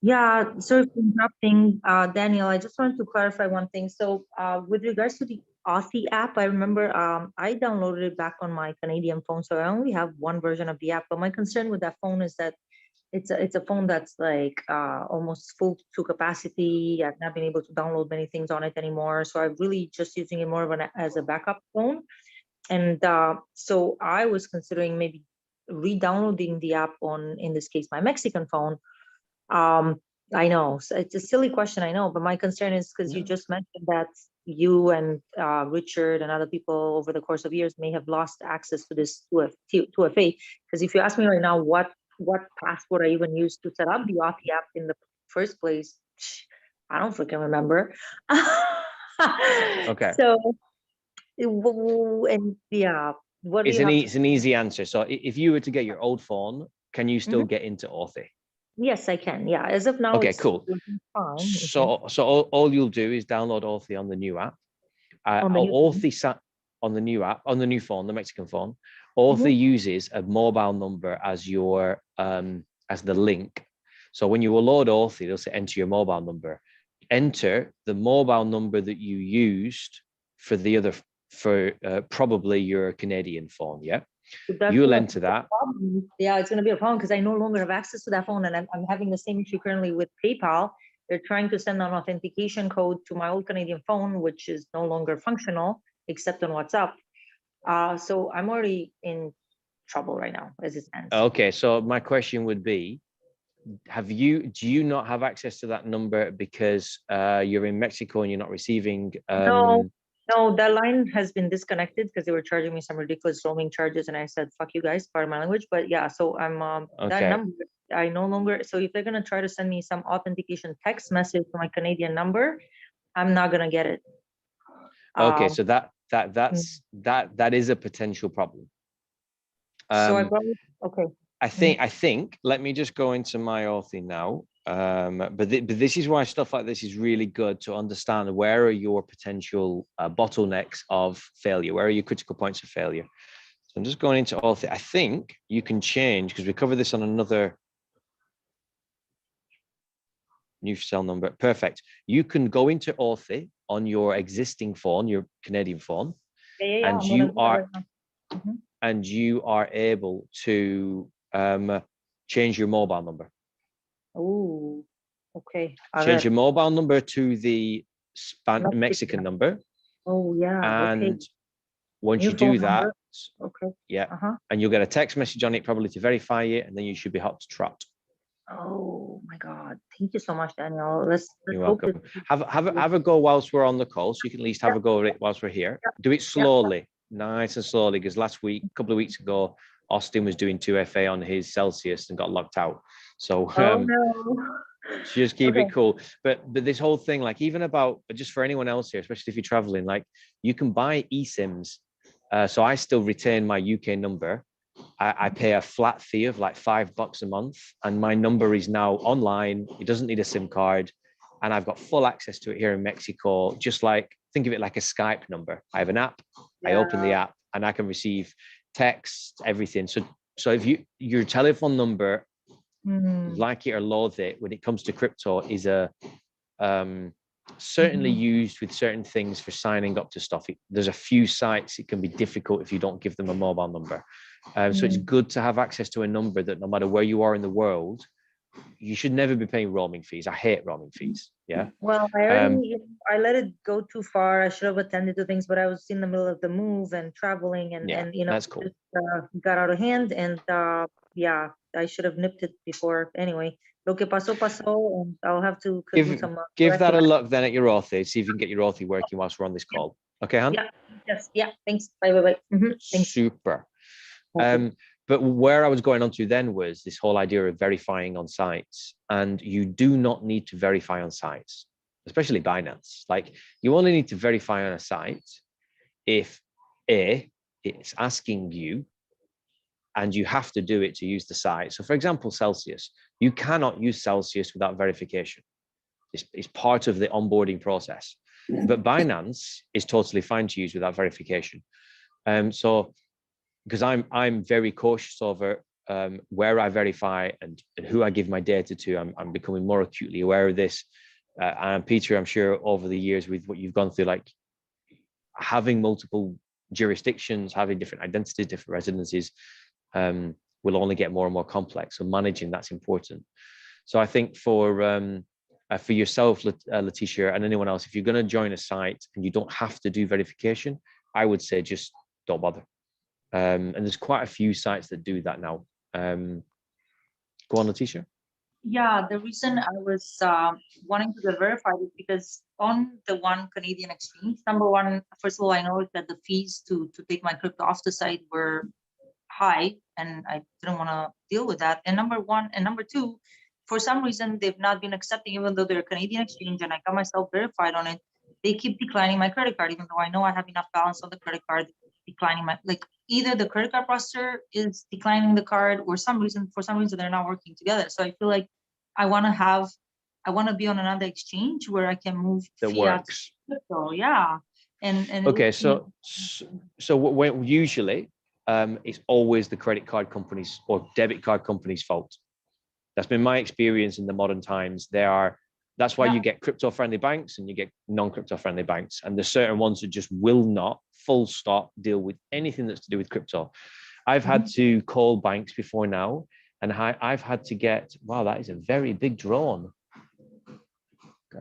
Yeah, sorry for interrupting, Daniel. I just wanted to clarify one thing. So with regards to the Authy app, I remember I downloaded it back on my Canadian phone, so I only have one version of the app. But my concern with that phone is that it's a phone that's like almost full to capacity. I've not been able to download many things on it anymore. So I'm really just using it more of as a backup phone. And so I was considering maybe re-downloading the app on, in this case, my Mexican phone. I know, so it's a silly question, I know, but my concern is because you just mentioned that you and Richard and other people over the course of years may have lost access to this 2FA. Because if you ask me right now, what password I even used to set up the Authy app in the first place, I don't freaking remember. Okay. So, and yeah, what do It's you have it's an easy answer. So if you were to get your old phone, can you still get into Authy? Yes, I can. Yeah, as of now, Okay, it's cool. fine. So all you'll do is download Authy on the new app. On the new Authy sat on the new app, on the new phone, the Mexican phone. Authy uses a mobile number as your as the link. So when you will load Authy, they'll say enter your mobile number. Enter the mobile number that you used for the other, for probably your Canadian phone. Yeah, you'll enter that. Yeah, it's going to be a problem because I no longer have access to that phone, and I'm having the same issue currently with PayPal. They're trying to send an authentication code to my old Canadian phone, which is no longer functional except on WhatsApp. So I'm already in trouble right now as it stands. Okay, so my question would be, do you not have access to that number because you're in Mexico and you're not receiving? No, that line has been disconnected because they were charging me some ridiculous roaming charges, and I said, "Fuck you guys," pardon my language. But yeah, so I'm that number I no longer. So if they're gonna try to send me some authentication text message to my Canadian number, I'm not gonna get it. Okay, so that is a potential problem. So I probably okay. I think. Let me just go into my Authy now. But this is why stuff like this is really good to understand. Where are your potential bottlenecks of failure? Where are your critical points of failure? So I'm just going into Authy. I think you can change, because we cover this on another new cell number. Perfect. You can go into Authy on your existing phone, your Canadian phone, and you are able to change your mobile number. Oh, okay. Change your mobile number to the Mexican number. Oh yeah. And once you do that, yeah, and you'll get a text message on it probably to verify it, and then you should be hot to trot. Oh my God! Thank you so much, Daniel. Let's You're welcome. Have a go whilst we're on the call, so you can at least have a go at it whilst we're here. Do it slowly, nice and slowly, because a couple of weeks ago, Austin was doing 2FA on his Celsius and got locked out. So just keep it cool. But this whole thing, like, even about, just for anyone else here, especially if you're traveling, like, you can buy eSIMs. So I still retain my UK number. I pay a flat fee of like $5 a month, and my number is now online. It doesn't need a SIM card, and I've got full access to it here in Mexico. Just like, think of it like a Skype number. I have an app. I open the app, and I can receive text, everything. So if your telephone number, like it or loathe it, when it comes to crypto, is a certainly used with certain things for signing up to stuff. There's a few sites it can be difficult if you don't give them a mobile number. So it's good to have access to a number that no matter where you are in the world, you should never be paying roaming fees. I hate roaming fees. Yeah. Well, I already, I let it go too far. I should have attended to things, but I was in the middle of the move and traveling, and Yeah, and you know, that's cool. just, got out of hand, and yeah, I should have nipped it before. Anyway, lo que pasó, pasó, and I'll have to do some. Give that a corrective look then at your Authy. See if you can get your Authy working whilst we're on this call. Okay, Han? Yeah. Yes. Yeah. Thanks. Bye. Bye. Bye. Thanks. Super. Okay. But where I was going on to then was this whole idea of verifying on sites, and you do not need to verify on sites, especially Binance. Like, you only need to verify on a site if it's asking you, and you have to do it to use the site. So for example, Celsius, you cannot use Celsius without verification. It's part of the onboarding process, but Binance is totally fine to use without verification. So because I'm very cautious over where I verify and who I give my data to, I'm becoming more acutely aware of this. And Peter, I'm sure over the years with what you've gone through, like having multiple jurisdictions, having different identities, different residencies, will only get more and more complex. So managing that's important. So I think for yourself, Letitia, and anyone else, if you're going to join a site and you don't have to do verification, I would say just don't bother. And there's quite a few sites that do that now. Go on, Letitia. Yeah, the reason I was wanting to get verified is because on the one Canadian exchange, number one, first of all, I know that the fees to take my crypto off the site were high, and I didn't want to deal with that. And number one, and number two, for some reason, they've not been accepting, even though they're a Canadian exchange and I got myself verified on it, they keep declining my credit card, even though I know I have enough balance on the credit card, declining my, like, either the credit card processor is declining the card, or for some reason they're not working together. So I feel like I want to be on another exchange where I can move that fiat works. crypto. Yeah. And okay, so when usually it's always the credit card companies or debit card companies' fault. That's been my experience in the modern times. That's why you get crypto-friendly banks and you get non-crypto-friendly banks. And there's certain ones that just will not, full stop, deal with anything that's to do with crypto. I've had to call banks before now, and I've had to get, wow, that is a very big drone.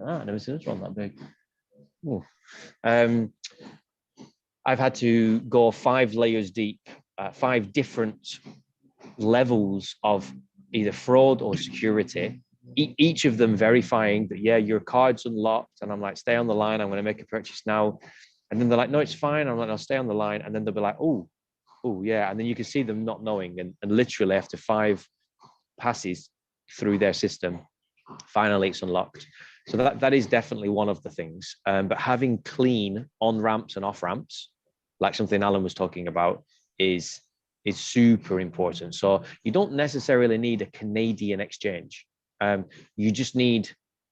I've never seen a drone that big. I've had to go 5 layers deep, 5 different levels of either fraud or security, each of them verifying that, yeah, your card's unlocked. And I'm like, stay on the line, I'm going to make a purchase now. And then they're like, no, it's fine. I'm like, I'll stay on the line. And then they'll be like, oh yeah. And then you can see them not knowing. And literally after 5 passes through their system, finally it's unlocked. So that is definitely one of the things. But having clean on ramps and off ramps, like something Alan was talking about, is super important. So you don't necessarily need a Canadian exchange. You just need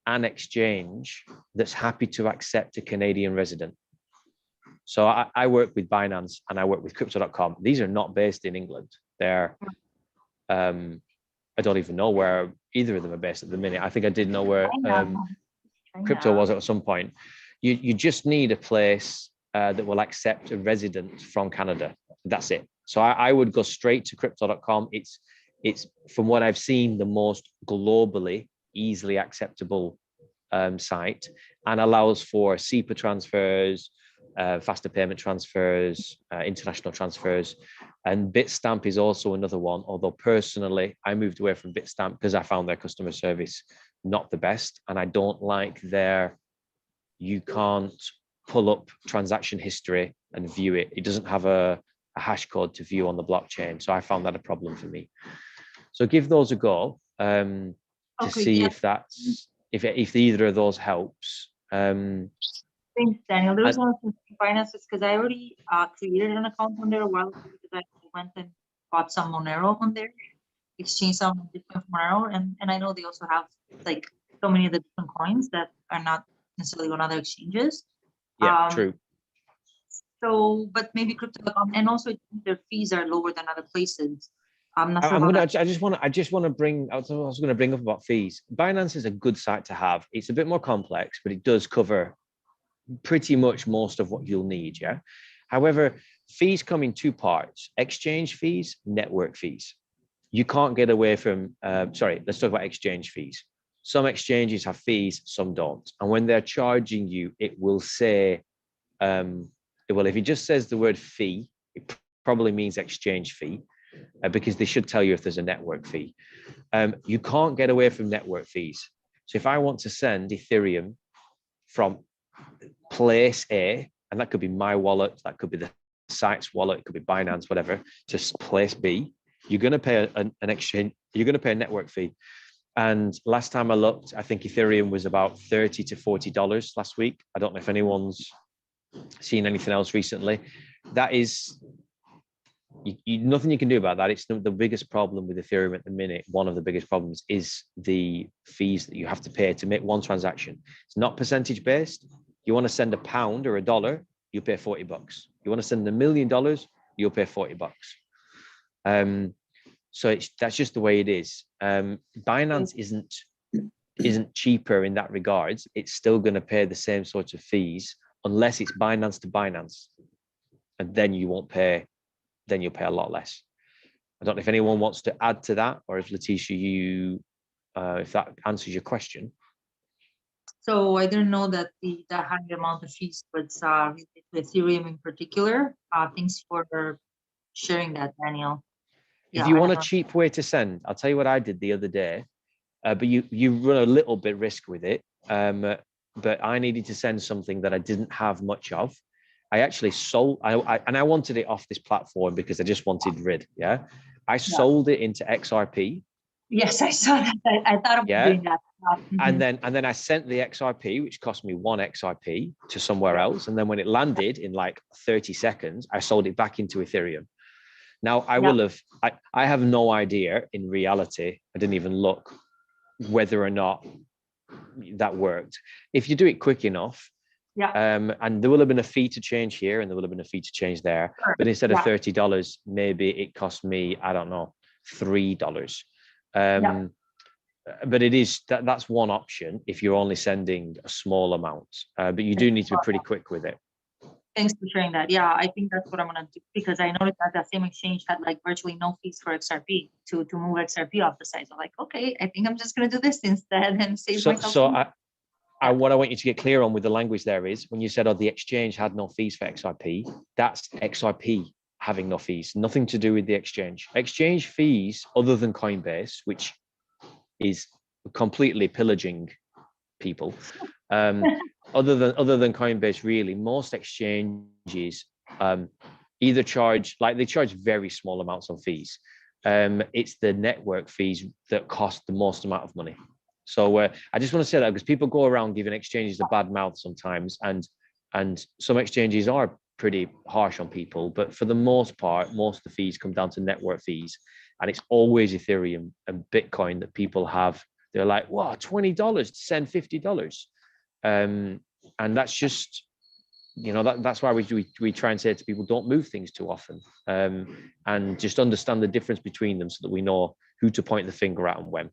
an exchange that's happy to accept a Canadian resident. So I work with Binance and I work with crypto.com. These are not based in England. They're, I don't even know where either of them are based at the minute. I think I did know where crypto was at some point. You just need a place that will accept a resident from Canada. That's it. So I would go straight to crypto.com. It's from what I've seen, the most globally easily acceptable site, and allows for SEPA transfers, faster payment transfers, international transfers. And Bitstamp is also another one, although personally I moved away from Bitstamp because I found their customer service not the best, and I don't like you can't pull up transaction history and view it. It doesn't have a hash code to view on the blockchain. So I found that a problem for me. So give those a go to see if that's, if either of those helps. Thanks, Daniel. There was one from finances because I already created an account on there a while ago, because I went and bought some Monero on there, exchanged some Bitcoin for Monero, and I know they also have like so many of the different coins that are not necessarily on other exchanges. Yeah, true. So, but maybe crypto.com, and also their fees are lower than other places. I'm not sure. I just want to bring. I was going to bring up about fees. Binance is a good site to have. It's a bit more complex, but it does cover pretty much most of what you'll need. Yeah. However, fees come in 2 parts: exchange fees, network fees. you can't get away from, sorry, let's talk about exchange fees. Some exchanges have fees, some don't. And when they're charging you, it will say, well, if it just says the word fee, it probably means exchange fee, because they should tell you if there's a network fee. You can't get away from network fees. So if I want to send Ethereum from place A, and that could be my wallet, that could be the site's wallet, it could be Binance, whatever, to place B, you're going to pay an exchange, you're going to pay a network fee. And last time I looked, I think Ethereum was about $30 to $40 last week. I don't know if anyone's seen anything else recently. That is, nothing you can do about that. It's the biggest problem with Ethereum at the minute. One of the biggest problems is the fees that you have to pay to make one transaction. It's not percentage based. You want to send £1 or $1, you pay $40. You want to send $1 million, you'll pay $40. So that's just the way it is. Binance isn't cheaper in that regards. It's still going to pay the same sorts of fees unless it's Binance to Binance, and then you won't pay. Then you'll pay a lot less. I don't know if anyone wants to add to that, or if Letitia, you, if that answers your question. So I didn't know that the high amount of fees was related to Ethereum in particular. Thanks for sharing that, Daniel. Yeah, if you want a cheap way to send, I'll tell you what I did the other day, but you run a little bit risk with it. But I needed to send something that I didn't have much of. I actually sold, and I wanted it off this platform because I just wanted rid. Yeah, I sold it into XRP. Yes, I saw that. I thought of doing that. And then I sent the XRP, which cost me 1 XRP, to somewhere else. And then when it landed in like 30 seconds, I sold it back into Ethereum. Now I have no idea in reality. I didn't even look whether or not that worked. If you do it quick enough, and there will have been a fee to change here, and there will have been a fee to change there. But instead of $30, maybe it cost me, I don't know, $3. But it is that's one option if you're only sending a small amount. But you do need to be pretty quick with it. Thanks for sharing that. Yeah, I think that's what I'm gonna do, because I noticed that that same exchange had like virtually no fees for XRP to move XRP off the site. So I'm like, okay, I think I'm just gonna do this instead and save myself. So what I want you to get clear on with the language there is, when you said, oh, the exchange had no fees for XRP, that's XRP having no fees, nothing to do with the exchange. Exchange fees, other than Coinbase, which is completely pillaging people, other than Coinbase, really, most exchanges either charge, like they charge very small amounts on fees. It's the network fees that cost the most amount of money. So I just want to say that because people go around giving exchanges a bad mouth sometimes, and some exchanges are pretty harsh on people, but for the most part, most of the fees come down to network fees, and it's always Ethereum and Bitcoin that people have. They're like, wow, $20 to send $50, and that's just, you know, that's why we try and say to people, don't move things too often, and just understand the difference between them so that we know who to point the finger at and when.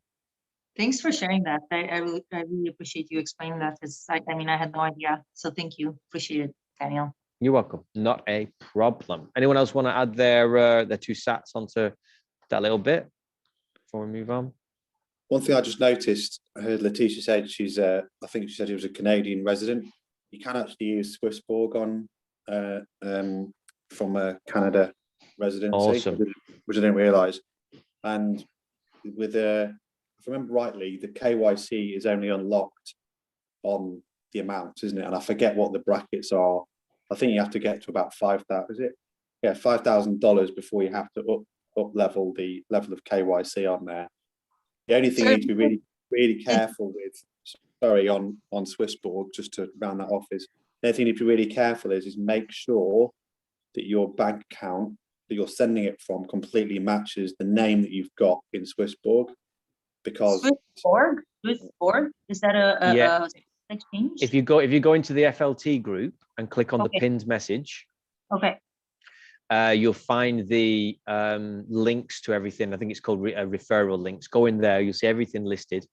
Thanks for sharing that. I really appreciate you explaining that, because I mean, I had no idea. So thank you. Appreciate it, Daniel. You're welcome. Not a problem. Anyone else want to add their 2 sats onto that little bit before we move on? One thing I just noticed, I heard Letitia said she's, I think she said she was a Canadian resident. You can actually use Swissborg on from a Canada residency, awesome, which I didn't realise. And with if I remember rightly, the KYC is only unlocked on the amount, isn't it? And I forget what the brackets are. I think you have to get to about 5,000. Is it? Yeah, $5,000 before you have to up level the level of KYC on there. The only thing you need to be really careful with, sorry, on Swissborg, just to round that off, is the only thing you need to be really careful is make sure that your bank account that you're sending it from completely matches the name that you've got in Swissborg. Because Swissborg, is that a exchange? If you go into the FLT group and click on the pinned message, you'll find the links to everything. I think it's called referral links. Go in there, you'll see everything listed.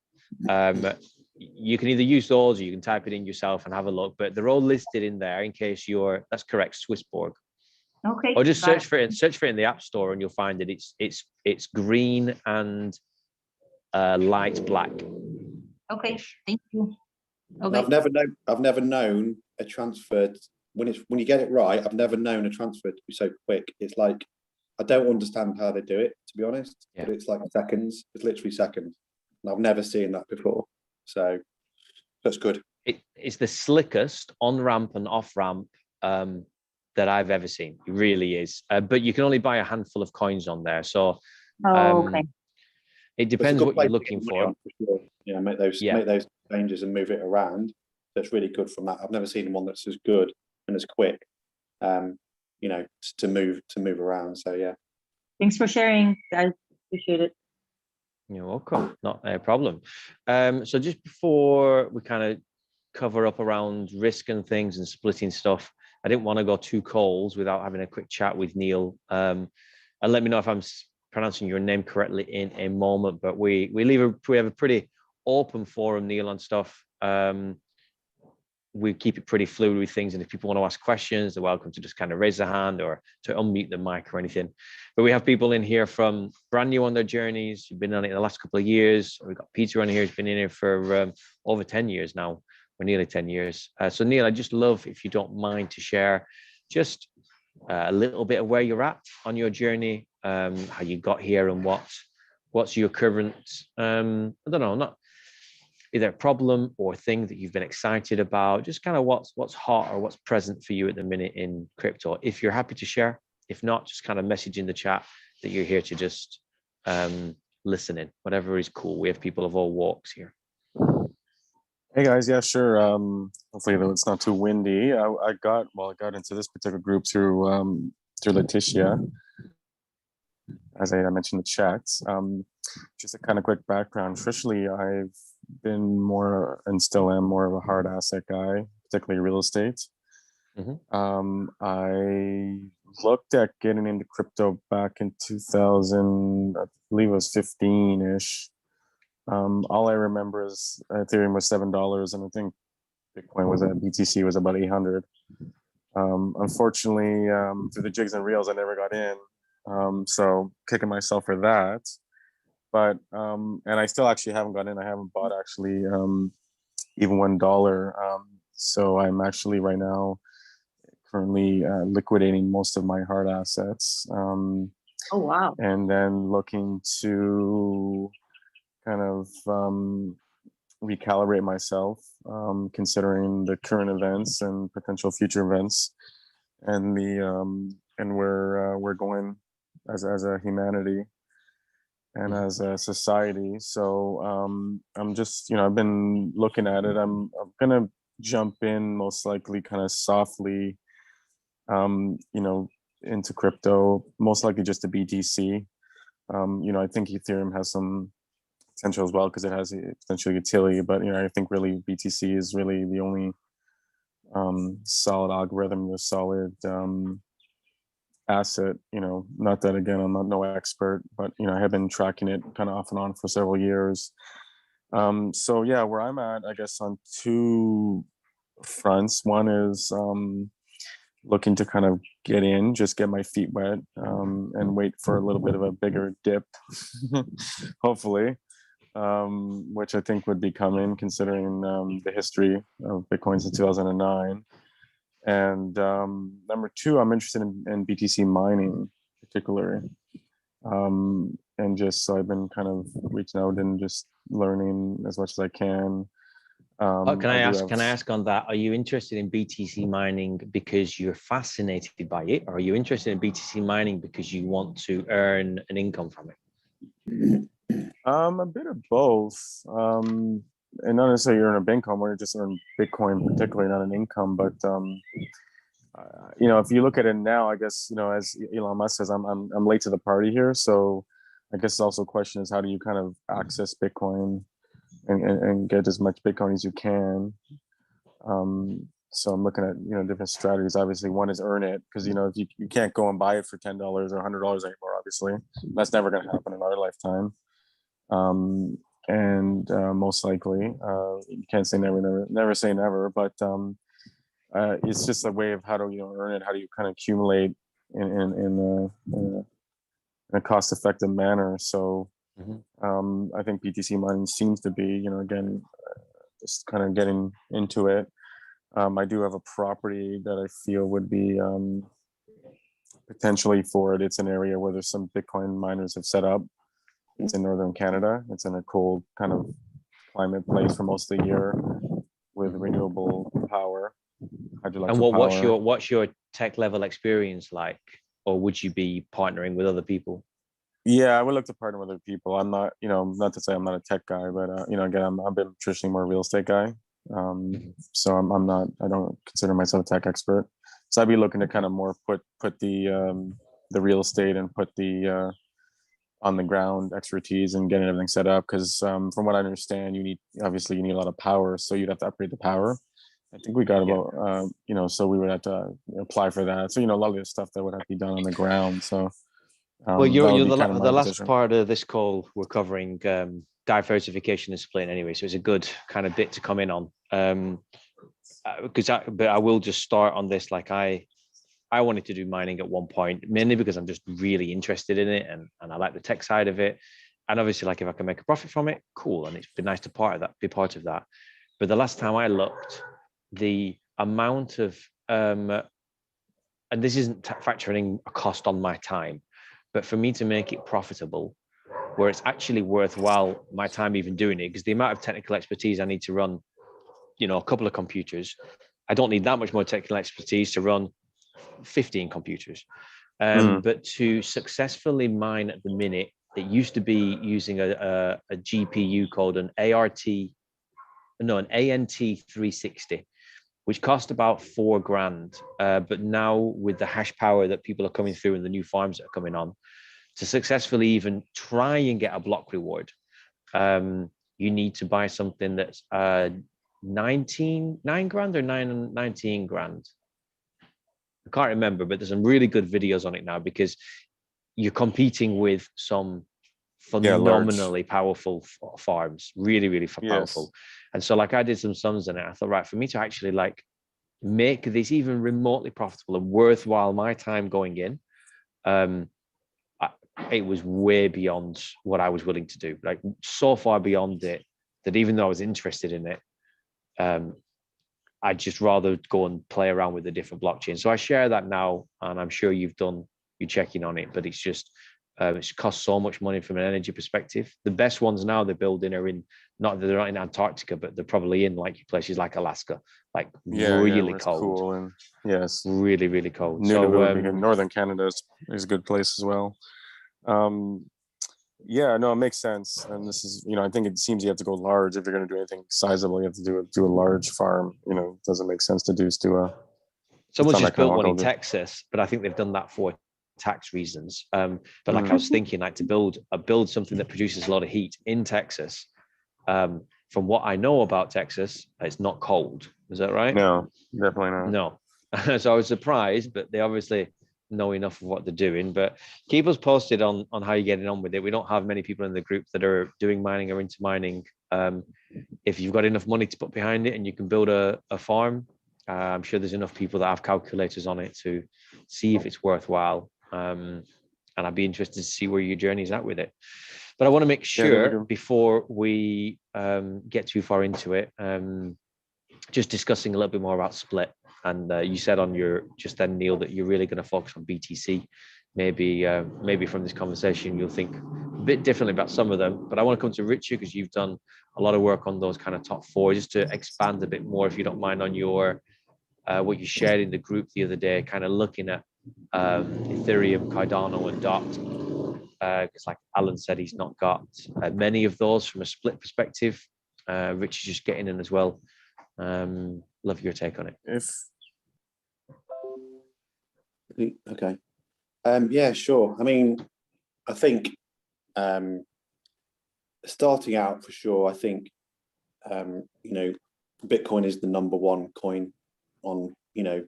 You can either use those or you can type it in yourself and have a look, but they're all listed in there in case that's correct, Swissborg. Okay. Or just got search for it. Search for it in the App Store, and you'll find it. It's green and light black. Okay, thank you. And Okay. I've never known a transfer when you get it right. I've never known a transfer to be so quick. It's like I don't understand how they do it, to be honest. Yeah. But it's like seconds. It's literally seconds, and I've never seen that before. So that's good. It's the slickest on ramp and off ramp that I've ever seen. It really is. But you can only buy a handful of coins on there, so Oh, okay. it depends what you're looking for. Sure. Yeah, make those changes and move it around. That's really good from that. I've never seen one that's as good and as quick. You know, to move around. So yeah. Thanks for sharing, guys. Appreciate it. You're welcome. Not a problem. So just before we kind of cover up around risk and things and splitting stuff, I didn't want to go too cold without having a quick chat with Neil. And let me know if I'm pronouncing your name correctly in a moment. But we have a pretty open forum, Neil, on stuff. We keep it pretty fluid with things, and if people want to ask questions, they're welcome to just kind of raise their hand or to unmute the mic or anything. But we have people in here from brand new on their journeys, who've been on it in the last couple of years. We've got Peter on here, who's been in here for over 10 years now, or nearly 10 years. So Neil, I'd just love, if you don't mind, to share just a little bit of where you're at on your journey, how you got here, and what's your current, I don't know, not either a problem or thing that you've been excited about, just kind of what's hot or what's present for you at the minute in crypto. If you're happy to share, if not, just kind of message in the chat that you're here to just listen in, whatever is cool. We have people of all walks here. Hey guys, yeah, sure. Hopefully though it's not too windy. I got into this particular group through Letitia, as I mentioned in the chat. Just a kind of quick background. Traditionally, I've been more and still am more of a hard asset guy, particularly real estate. I looked at getting into crypto back in 2000, I believe it was 15-ish. All I remember is Ethereum was $7, and I think Bitcoin was BTC was about 800. Unfortunately, through the jigs and reels, I never got in. So kicking myself for that. But and I still actually haven't got in. I haven't bought actually even $1. So I'm actually right now currently liquidating most of my hard assets. Oh wow! And then looking to kind of recalibrate myself, considering the current events and potential future events, and and where we're going as a humanity and as a society. So I'm just, I've been looking at it. I'm gonna jump in most likely kind of softly, into crypto, most likely just a BTC. I think Ethereum has some potential as well because it has potential utility, but I think really BTC is really the only solid algorithm, the solid asset. Not that, again, I'm not no expert, but I have been tracking it kind of off and on for several years. So yeah, where I'm at, I guess, on two fronts. One is looking to kind of get in, just get my feet wet, and wait for a little bit of a bigger dip, hopefully, which I think would be coming considering the history of Bitcoin since 2009. And number two, I'm interested in BTC mining particularly. And just so I've been kind of reaching out and just learning as much as I can. Can I ask on that? Are you interested in BTC mining because you're fascinated by it, or are you interested in BTC mining because you want to earn an income from it? A bit of both. And not necessarily earn a income, or just earn Bitcoin, particularly not an income. But if you look at it now, I guess as Elon Musk says, I'm late to the party here. So I guess also the question is, how do you kind of access Bitcoin and get as much Bitcoin as you can? So I'm looking at different strategies. Obviously, one is earn it, because if you can't go and buy it for $10 or $100 anymore. Obviously, that's never going to happen in our lifetime. And most likely, you can't say never say never, but it's just a way of how do you earn it, how do you kind of accumulate in a cost-effective manner. So I think BTC mining seems to be, again, just kind of getting into it. I do have a property that I feel would be potentially for it. It's an area where there's some Bitcoin miners have set up. It's in northern Canada. It's in a cold kind of climate place for most of the year with renewable power, hydroelectric And power. what's your tech level experience like, or would you be partnering with other people? Yeah, I would look to partner with other people. I'm not, not to say I'm not a tech guy, but again, I've been traditionally more a real estate guy. So I'm not. I don't consider myself a tech expert. So I'd be looking to kind of more put the real estate and put the on the ground expertise and getting everything set up. Because from what I understand, you need a lot of power, so you'd have to upgrade the power. I think we got about so we would have to apply for that. So a lot of the stuff that would have to be done on the ground. So. Well, you're the last part of this call. We're covering diversification and splitting anyway, so it's a good kind of bit to come in on. But I will just start on this. Like I wanted to do mining at one point, mainly because I'm just really interested in it and I like the tech side of it. And obviously, like if I can make a profit from it, cool. And it's been nice to be part of that. But the last time I looked, the amount of and this isn't factoring a cost on my time. But for me to make it profitable, where it's actually worthwhile my time even doing it, because the amount of technical expertise I need to run, a couple of computers, I don't need that much more technical expertise to run 15 computers. But to successfully mine at the minute, it used to be using a GPU called an ANT 360. Which cost about $4,000. But now with the hash power that people are coming through and the new farms that are coming on, to successfully even try and get a block reward, you need to buy something that's 19 grand or 19 grand. I can't remember, but there's some really good videos on it now because you're competing with some phenomenally powerful farms, really, really powerful. Yes. And so like I did some sums in it. I thought, right, for me to actually like make this even remotely profitable and worthwhile my time going in, it was way beyond what I was willing to do. Like so far beyond it that even though I was interested in it, I'd just rather go and play around with the different blockchains. So I share that now, and I'm sure you've done your checking on it, but it's just it's cost so much money from an energy perspective. The best ones now they're building are in they're not in Antarctica, but they're probably in like places like Alaska, like really cold. Cool and yes, really, really cold. Nunavut, northern Canada is a good place as well. Yeah, no, it makes sense. And this is, I think it seems you have to go large if you're going to do anything sizable. You have to do a large farm. It doesn't make sense to do someone's just built one in Texas, but I think they've done that for tax reasons. But like I was thinking, like to build something that produces a lot of heat in Texas. From what I know about Texas, it's not cold. Is that right? No, definitely not. No. So I was surprised, but they obviously know enough of what they're doing. But keep us posted on how you're getting on with it. We don't have many people in the group that are doing mining or into mining. If you've got enough money to put behind it and you can build a farm, I'm sure there's enough people that have calculators on it to see if it's worthwhile. And I'd be interested to see where your journey's at with it. But I want to make sure before we get too far into it, just discussing a little bit more about split. And you said on your just then, Neil, that you're really going to focus on BTC. Maybe from this conversation, you'll think a bit differently about some of them. But I want to come to Richard because you've done a lot of work on those kind of top four, just to expand a bit more, if you don't mind, on your what you shared in the group the other day, kind of looking at Ethereum, Cardano, and DOT. Because like Alan said, he's not got many of those from a split perspective. Rich is just getting in as well. Love your take on it. Okay. Yeah, sure. I mean, I think starting out for sure, I think Bitcoin is the number one coin on any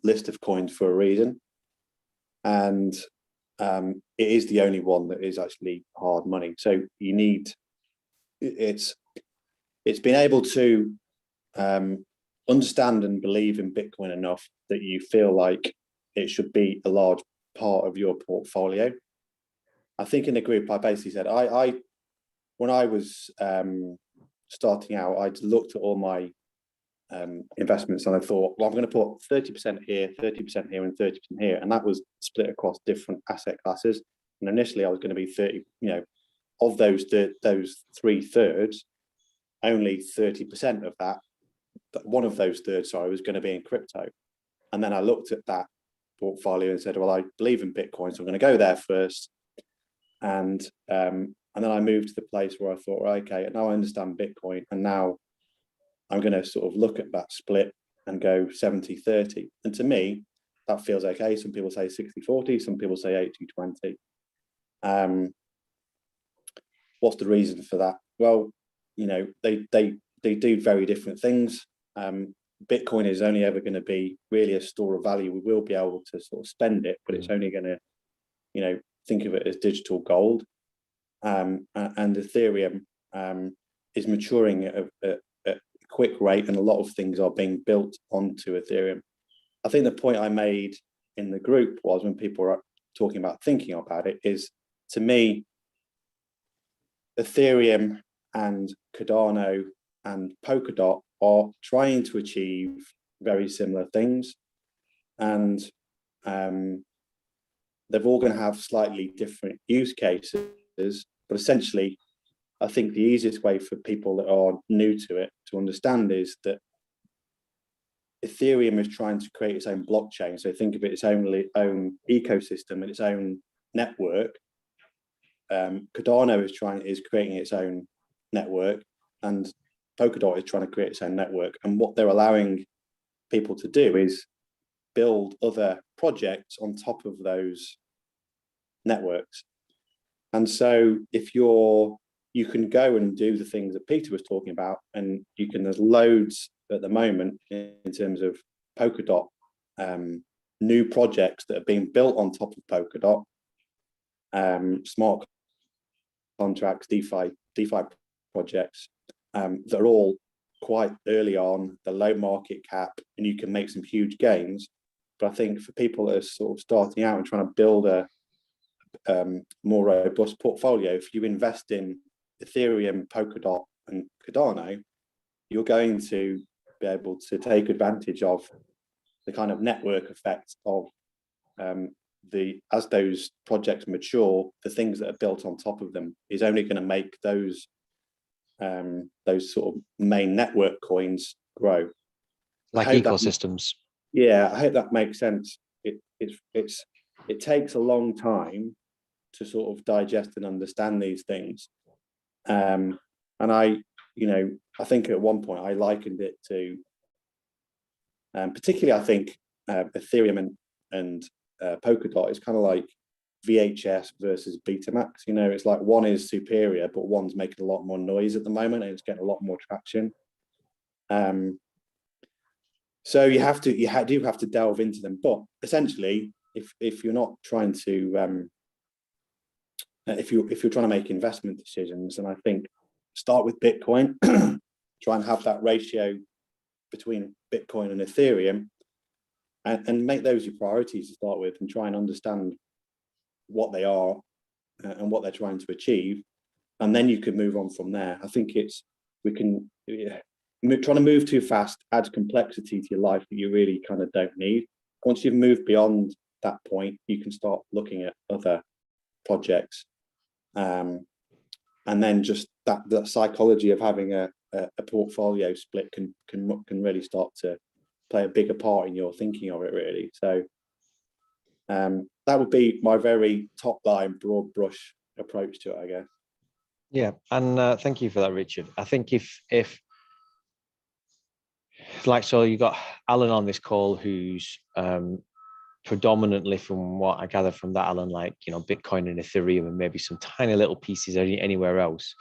list of coins for a reason, and it is the only one that is actually hard money. So you need it's been able to understand and believe in Bitcoin enough that you feel like it should be a large part of your portfolio. I think in the group, I basically said, when I was starting out, I'd looked at all my investments and I thought, well, I'm going to put 30% here, 30% here, and 30% here. And that was split across different asset classes. And initially I was going to be 30, of those 3/3, only 30% of that, one of those thirds, sorry, was going to be in crypto. And then I looked at that portfolio and said, well, I believe in Bitcoin, so I'm going to go there first. And then I moved to the place where I thought, well, okay, now I understand Bitcoin, and now I'm going to sort of look at that split and go 70-30. And to me, that feels okay. Some people say 60-40, some people say 80-20. What's the reason for that? Well, they do very different things. Bitcoin is only ever going to be really a store of value. We will be able to sort of spend it, but it's only going to, think of it as digital gold. And Ethereum is maturing at a quick rate, and a lot of things are being built onto Ethereum. I think the point I made in the group was, when people are talking about thinking about it, is, to me, Ethereum and Cardano and Polkadot are trying to achieve very similar things, and they're all going to have slightly different use cases, but essentially I think the easiest way for people that are new to it to understand is that Ethereum is trying to create its own blockchain. So think of it its own ecosystem and its own network. Cardano is creating its own network, and Polkadot is trying to create its own network. And what they're allowing people to do is build other projects on top of those networks. And so if you can go and do the things that Peter was talking about, and there's loads at the moment in terms of Polkadot, new projects that are being built on top of Polkadot, smart contracts, DeFi projects, that are all quite early on, the low market cap, and you can make some huge gains. But I think for people that are sort of starting out and trying to build a more robust portfolio, if you invest in Ethereum, Polkadot, and Cardano, you're going to be able to take advantage of the kind of network effect of as those projects mature, the things that are built on top of them is only going to make those sort of main network coins grow. Like ecosystems. I hope that makes sense. It takes a long time to sort of digest and understand these things. And I think at one point I likened it to, particularly I think Ethereum and Polkadot is kind of like VHS versus Betamax. It's like one is superior, but one's making a lot more noise at the moment, and it's getting a lot more traction. So you do have to delve into them. But essentially, if you're not trying to if you're trying to make investment decisions, then I think start with Bitcoin, try and have that ratio between Bitcoin and Ethereum, and make those your priorities to start with, and try and understand what they are and what they're trying to achieve, and then you can move on from there. I think trying to move too fast adds complexity to your life that you really kind of don't need. Once you've moved beyond that point, you can start looking at other projects, and then just that psychology of having a portfolio split can really start to play a bigger part in your thinking of it, really. So that would be my very top line, broad brush approach to it, I guess. Yeah, and thank you for that, Richard. I think if so you got Alan on this call, who's predominantly, from what I gather from that, Alan, Bitcoin and Ethereum and maybe some tiny little pieces anywhere else.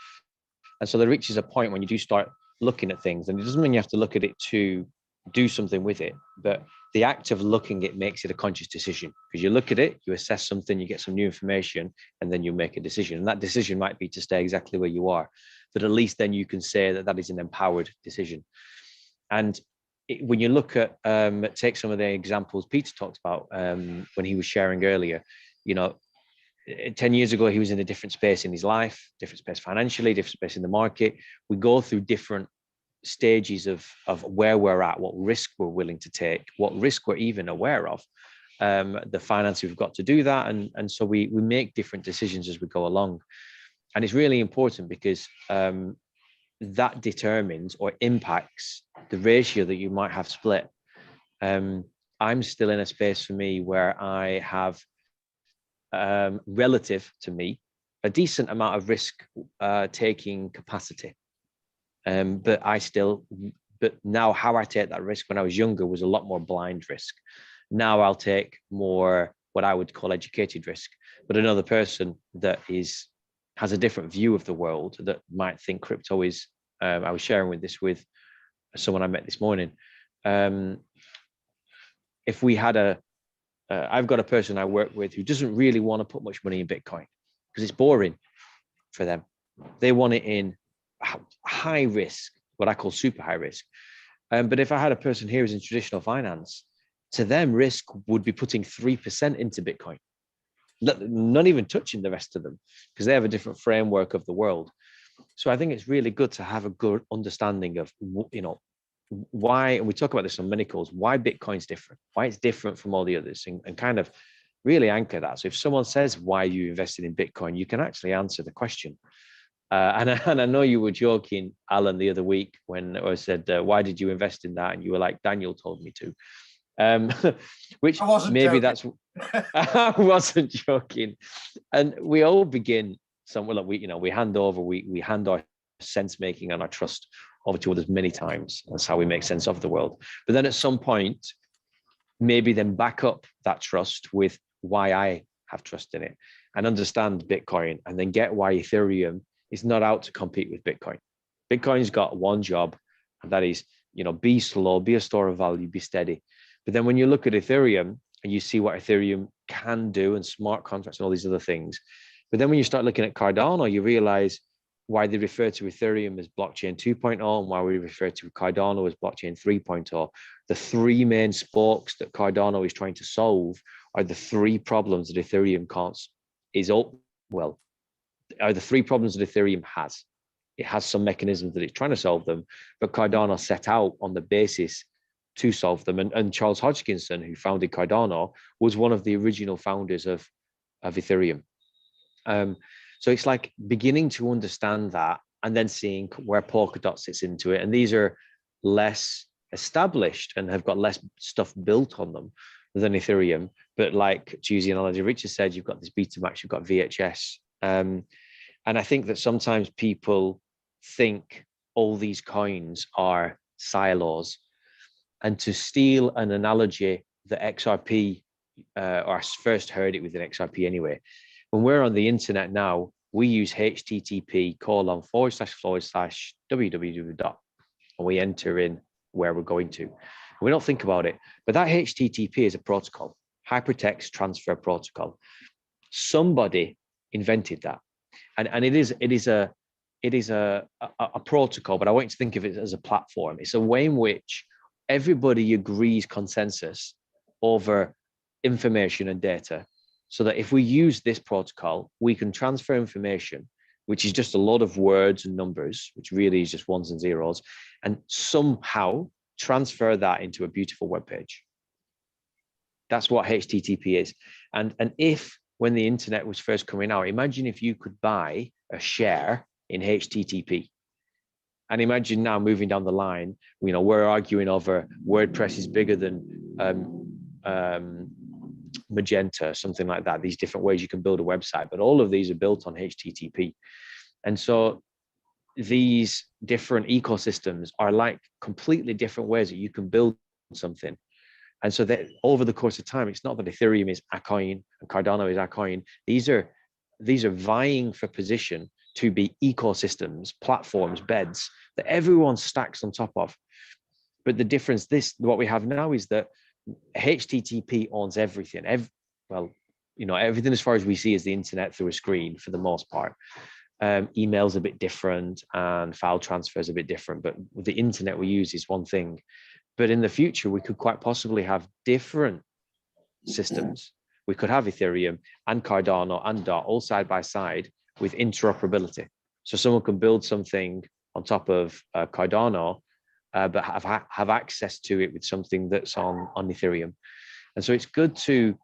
And so there reaches a point when you do start looking at things, and it doesn't mean you have to look at it to do something with it, but the act of looking at it makes it a conscious decision, because you look at it, you assess something, you get some new information, and then you make a decision. And that decision might be to stay exactly where you are, but at least then you can say that is an empowered decision. And when you look at take some of the examples Peter talked about when he was sharing earlier, 10 years ago, he was in a different space in his life, different space financially, different space in the market. We go through different stages of where we're at, what risk we're willing to take, what risk we're even aware of, the finance we've got to do that. And so we make different decisions as we go along. And it's really important because that determines or impacts the ratio that you might have split. I'm still in a space for me where I have relative to me, a decent amount of risk taking capacity. But now how I take that risk when I was younger was a lot more blind risk. Now I'll take more what I would call educated risk. But another person that has a different view of the world that might think crypto is, I was sharing this with someone I met this morning. If we had I've got a person I work with who doesn't really want to put much money in Bitcoin because it's boring for them. They want it in high risk, what I call super high risk. But if I had a person here who's in traditional finance, to them, risk would be putting 3% into Bitcoin, not even touching the rest of them because they have a different framework of the world. So I think it's really good to have a good understanding of, why, and we talk about this on many calls, why Bitcoin's different, why it's different from all the others, and kind of really anchor that. So if someone says, why you invested in Bitcoin, you can actually answer the question. And I know you were joking, Alan, the other week when I said, why did you invest in that? And you were like, Daniel told me to. Which maybe joking. I wasn't joking. And we all begin somewhere like we hand over, we hand our sense making and our trust over to others many times. That's how we make sense of the world. But then at some point, maybe then back up that trust with why I have trust in it and understand Bitcoin, and then get why Ethereum is not out to compete with Bitcoin. Bitcoin's got one job, and that is, be slow, be a store of value, be steady. But then when you look at Ethereum and you see what Ethereum can do and smart contracts and all these other things, but then when you start looking at Cardano, you realize why they refer to Ethereum as blockchain 2.0 and why we refer to Cardano as blockchain 3.0. The three main spokes that Cardano is trying to solve are the three problems that Ethereum are the three problems that Ethereum has. It has some mechanisms that it's trying to solve them, but Cardano set out on the basis to solve them. And Charles Hodgkinson, who founded Cardano, was one of the original founders of Ethereum. So it's like beginning to understand that and then seeing where Polkadot sits into it. And these are less established and have got less stuff built on them than Ethereum. But like, to use the analogy Richard said, you've got this Betamax, you've got VHS. And I think that sometimes people think all these coins are silos. And to steal an analogy that XRP, or I first heard it within XRP anyway, when we're on the internet now, we use http://www. And we enter in where we're going to. We don't think about it, but that HTTP is a protocol, hypertext transfer protocol. Somebody invented that, and it is a protocol, but I want you to think of it as a platform. It's a way in which everybody agrees consensus over information and data, so that if we use this protocol, we can transfer information, which is just a lot of words and numbers, which really is just ones and zeros, and somehow transfer that into a beautiful web page. That's what HTTP is. And if, when the internet was first coming out, imagine if you could buy a share in HTTP. And imagine now moving down the line, we're arguing over WordPress is bigger than Magenta, something like that, these different ways you can build a website, but all of these are built on HTTP. And so these different ecosystems are like completely different ways that you can build something. And so that over the course of time, it's not that Ethereum is a coin and Cardano is a coin. These are vying for position to be ecosystems, platforms, beds that everyone stacks on top of. But the difference, what we have now is that HTTP owns everything. Everything as far as we see is the internet through a screen for the most part. Email's a bit different and file transfer is a bit different, but the internet we use is one thing. But in the future, we could quite possibly have different systems. We could have Ethereum and Cardano and DOT all side by side with interoperability. So someone can build something on top of Cardano, but have access to it with something that's on Ethereum. And so it's good to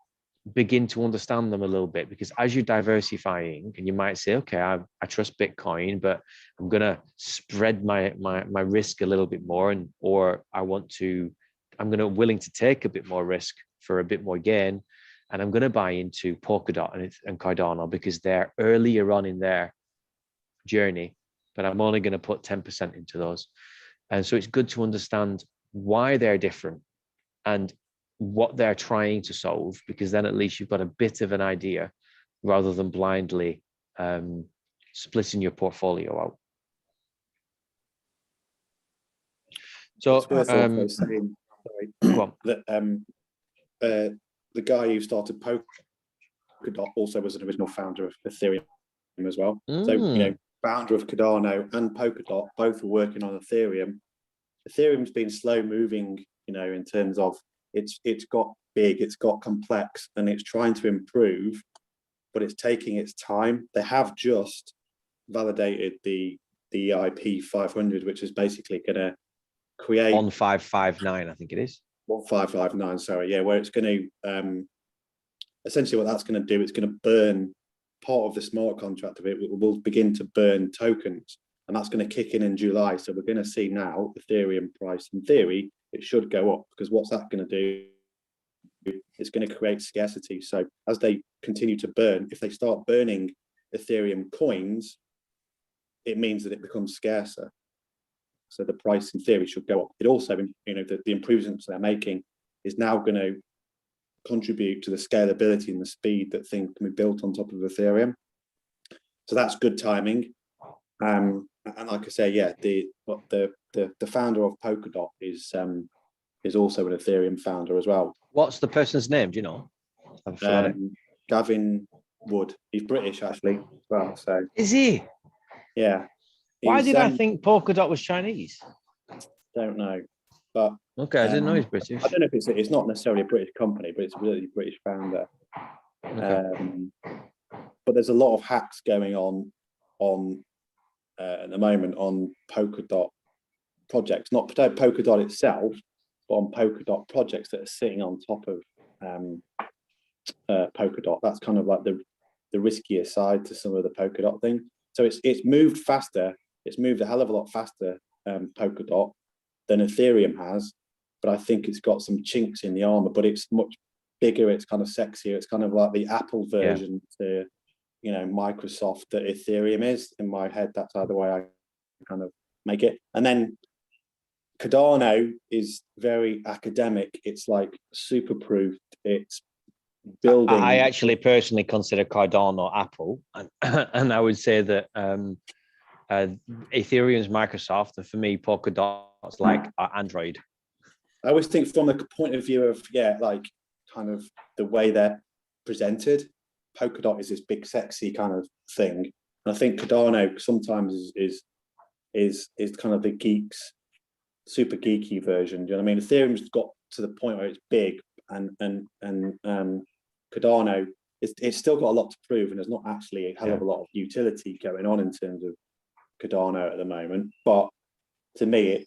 begin to understand them a little bit, because as you're diversifying, and you might say, okay, I trust Bitcoin, but I'm going to spread my risk a little bit more, or I'm willing to take a bit more risk for a bit more gain, and I'm going to buy into Polkadot and Cardano because they're earlier on in their journey, but I'm only going to put 10% into those. And so it's good to understand why they're different and what they're trying to solve, because then at least you've got a bit of an idea rather than blindly splitting your portfolio out. So it's worth also saying, that the guy who started Polkadot also was an original founder of Ethereum as well. So, you know, founder of Cardano and Polkadot, both were working on Ethereum. Ethereum's been slow moving, you know, in terms of it's got big, it's got complex, and it's trying to improve, but it's taking its time. They have just validated the IP 500, which is basically going to create 1559, I think it is. 1559, sorry, yeah, where it's going to essentially what that's going to do, it's going to burn part of the smart contract of it. Will begin to burn tokens, and that's going to kick in July. So we're going to see now Ethereum price, in theory, it should go up, because what's that going to do? It's going to create scarcity. So as they continue to burn, if they start burning Ethereum coins, it means that it becomes scarcer. So the price, in theory, should go up. It also, you know, the improvements they're making is now going to contribute to the scalability and the speed that things can be built on top of Ethereum. So that's good timing. And like I say, yeah, the founder of Polkadot is also an Ethereum founder as well. What's the person's name? Do you know? I've forgotten it. Gavin Wood. He's British actually as well. So is he? Yeah. Why did I think Polkadot was Chinese? Don't know, but okay, I didn't know he's British. I don't know if it's not necessarily a British company, but it's a really British founder. Okay. But there's a lot of hacks going on at the moment on Polkadot projects, not Polkadot itself, but on Polkadot projects that are sitting on top of Polkadot. That's kind of like the riskier side to some of the Polkadot thing. So it's moved faster. It's moved a hell of a lot faster, Polkadot, than Ethereum has. But I think it's got some chinks in the armor. But it's much bigger. It's kind of sexier. It's kind of like the Apple version to, you know, Microsoft that Ethereum is. In my head, that's how the way I kind of make it. And then Cardano is very academic. It's like super proofed. It's building. I actually personally consider Cardano Apple, and I would say that Ethereum's Microsoft, and for me, Polkadot's like Android. I always think from the point of view of like kind of the way they're presented, Polkadot is this big sexy kind of thing, and I think Cardano sometimes is kind of the geeks, super geeky version. Do you know what I mean? Ethereum's got to the point where it's big, and Cardano it's still got a lot to prove, and there's not actually a hell of a lot of utility going on in terms of Cardano at the moment. But to me,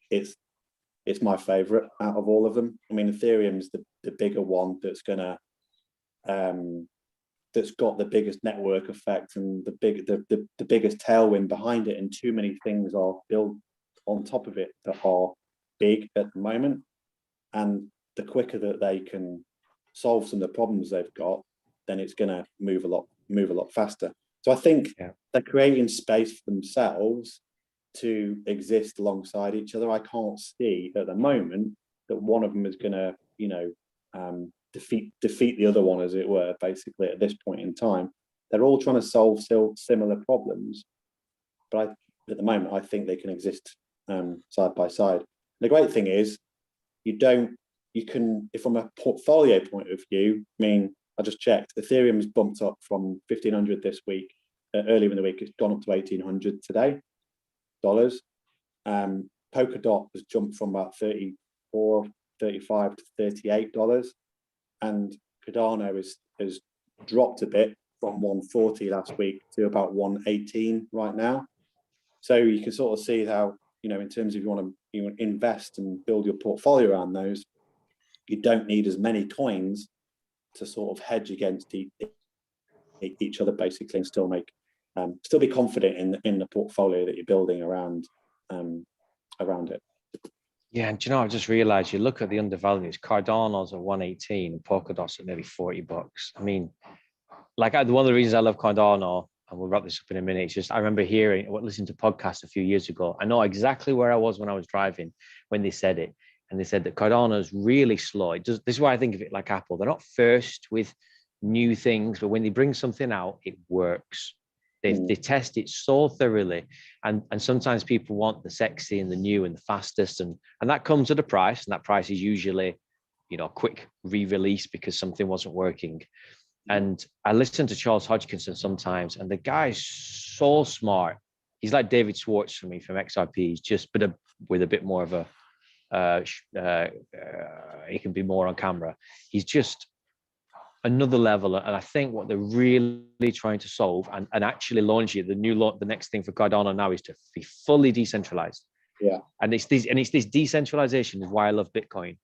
it's my favorite out of all of them. I mean, Ethereum's the bigger one that's gonna that's got the biggest network effect and the biggest tailwind behind it, and too many things are built on top of it that are big at the moment. And the quicker that they can solve some of the problems they've got, then it's going to move a lot faster. So I think they're creating space for themselves to exist alongside each other. I can't see at the moment that one of them is going to, you know, defeat the other one, as it were, basically at this point in time. They're all trying to solve similar problems, but at the moment, I think they can exist side by side. The great thing is, you can, if from a portfolio point of view, I mean, I just checked, Ethereum's bumped up from 1,500 this week, earlier in the week, it's gone up to 1,800 today, dollars. Polkadot has jumped from about $34 34, 35 to $38, and Cardano has dropped a bit from 140 last week to about 118 right now. So you can sort of see how, you know, in terms of you want to invest and build your portfolio around those, you don't need as many coins to sort of hedge against each other basically, and still make still be confident in the portfolio that you're building around it. Yeah, and do you know, I just realized, you look at the undervalues, Cardano's at 118 and Polkadot's at nearly $40. I mean, like, one of the reasons I love Cardano, and we'll wrap this up in a minute, it's just I remember listening to podcasts a few years ago. I know exactly where I was when I was driving when they said it. And they said that Cardano's really slow. This is why I think of it like Apple. They're not first with new things, but when they bring something out, it works. They test it so thoroughly, and sometimes people want the sexy and the new and the fastest, and that comes at a price, and that price is usually, you know, a quick re-release because something wasn't working. And I listen to Charles Hodgkinson sometimes, and the guy's so smart. He's like David Schwartz for me from XRP. He's just with a bit more of a he can be more on camera. He's just another level, and I think what they're really trying to solve and actually launch it, the next thing for Cardano now is to be fully decentralized. Yeah, and it's this decentralization is why I love Bitcoin,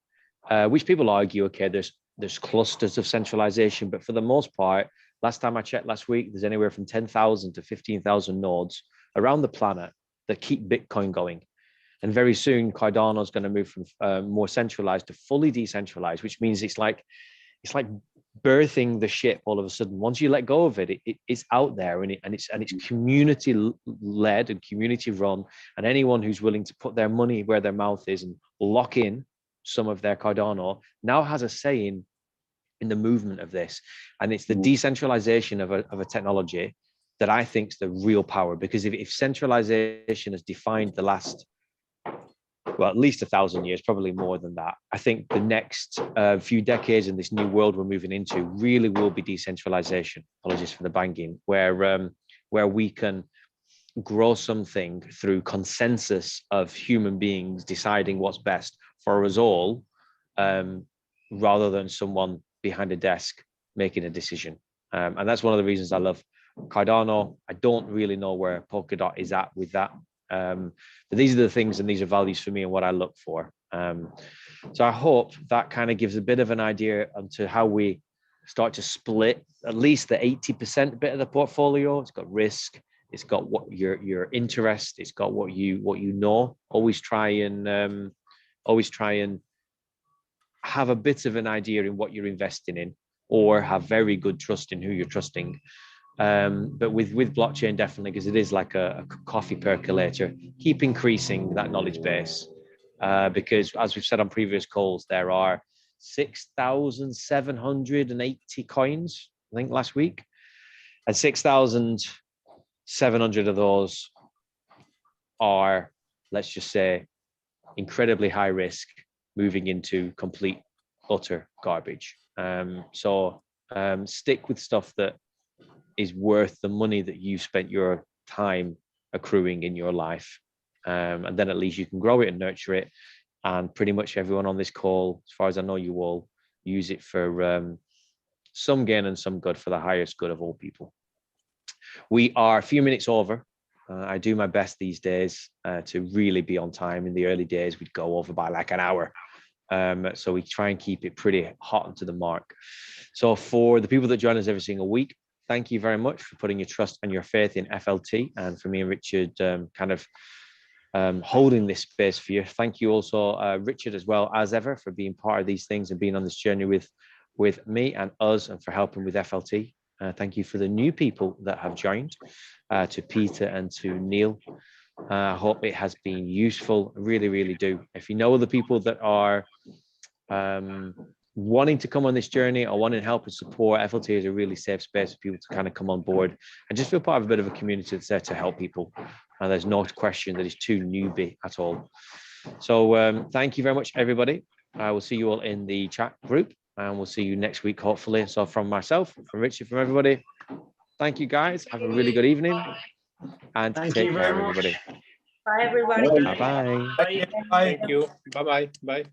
which people argue, okay, there's clusters of centralization, but for the most part, last time I checked last week, there's anywhere from 10,000 to 15,000 nodes around the planet that keep Bitcoin going. And very soon Cardano is going to move from more centralized to fully decentralized, which means it's like birthing the ship all of a sudden. Once you let go of it, it's out there, and it's community led and community run, and anyone who's willing to put their money where their mouth is and lock in some of their Cardano now has a say in the movement of this. And it's the decentralization of a technology that I think is the real power, because if centralization has defined the last, well, at least 1,000 years, probably more than that, I think the next few decades in this new world we're moving into really will be decentralization. Apologies for the banging, where we can grow something through consensus of human beings deciding what's best for us all, rather than someone behind a desk making a decision. And that's one of the reasons I love Cardano. I don't really know where Polkadot is at with that. But these are the things, and these are values for me and what I look for. So I hope that kind of gives a bit of an idea onto how we start to split at least the 80% bit of the portfolio. It's got risk, it's got what your interest, it's got what you know. Always try and have a bit of an idea in what you're investing in, or have very good trust in who you're trusting. But with blockchain, definitely, because it is like a coffee percolator, keep increasing that knowledge base, because as we've said on previous calls, there are 6,780 coins, I think, last week, and 6,700 of those are, let's just say, incredibly high risk, moving into complete utter garbage. So stick with stuff that is worth the money that you've spent your time accruing in your life, and then at least you can grow it and nurture it. And pretty much everyone on this call, as far as I know, you all use it for some gain and some good, for the highest good of all people. We are a few minutes over. I do my best these days to really be on time. In the early days, we'd go over by like an hour. So we try and keep it pretty hot and to the mark. So for the people that join us every single week, thank you very much for putting your trust and your faith in FLT, and for me and Richard holding this space for you. Thank you also, Richard, as well as ever, for being part of these things and being on this journey with me and us, and for helping with FLT. Thank you for the new people that have joined, to Peter and to Neil. I hope it has been useful. I really, really do. If you know other people that are wanting to come on this journey or wanting help and support, FLT is a really safe space for people to kind of come on board and just feel part of a bit of a community that's there to help people. And there's no question that it's too newbie at all. So thank you very much, everybody. I will see you all in the chat group, and we'll see you next week, hopefully. So from myself, from Richard, from everybody, thank you, guys. Have a really good evening, and Thank take you care, very much. everybody. Bye, everybody. Bye. Bye bye. Bye. Thank you. Bye-bye. Bye.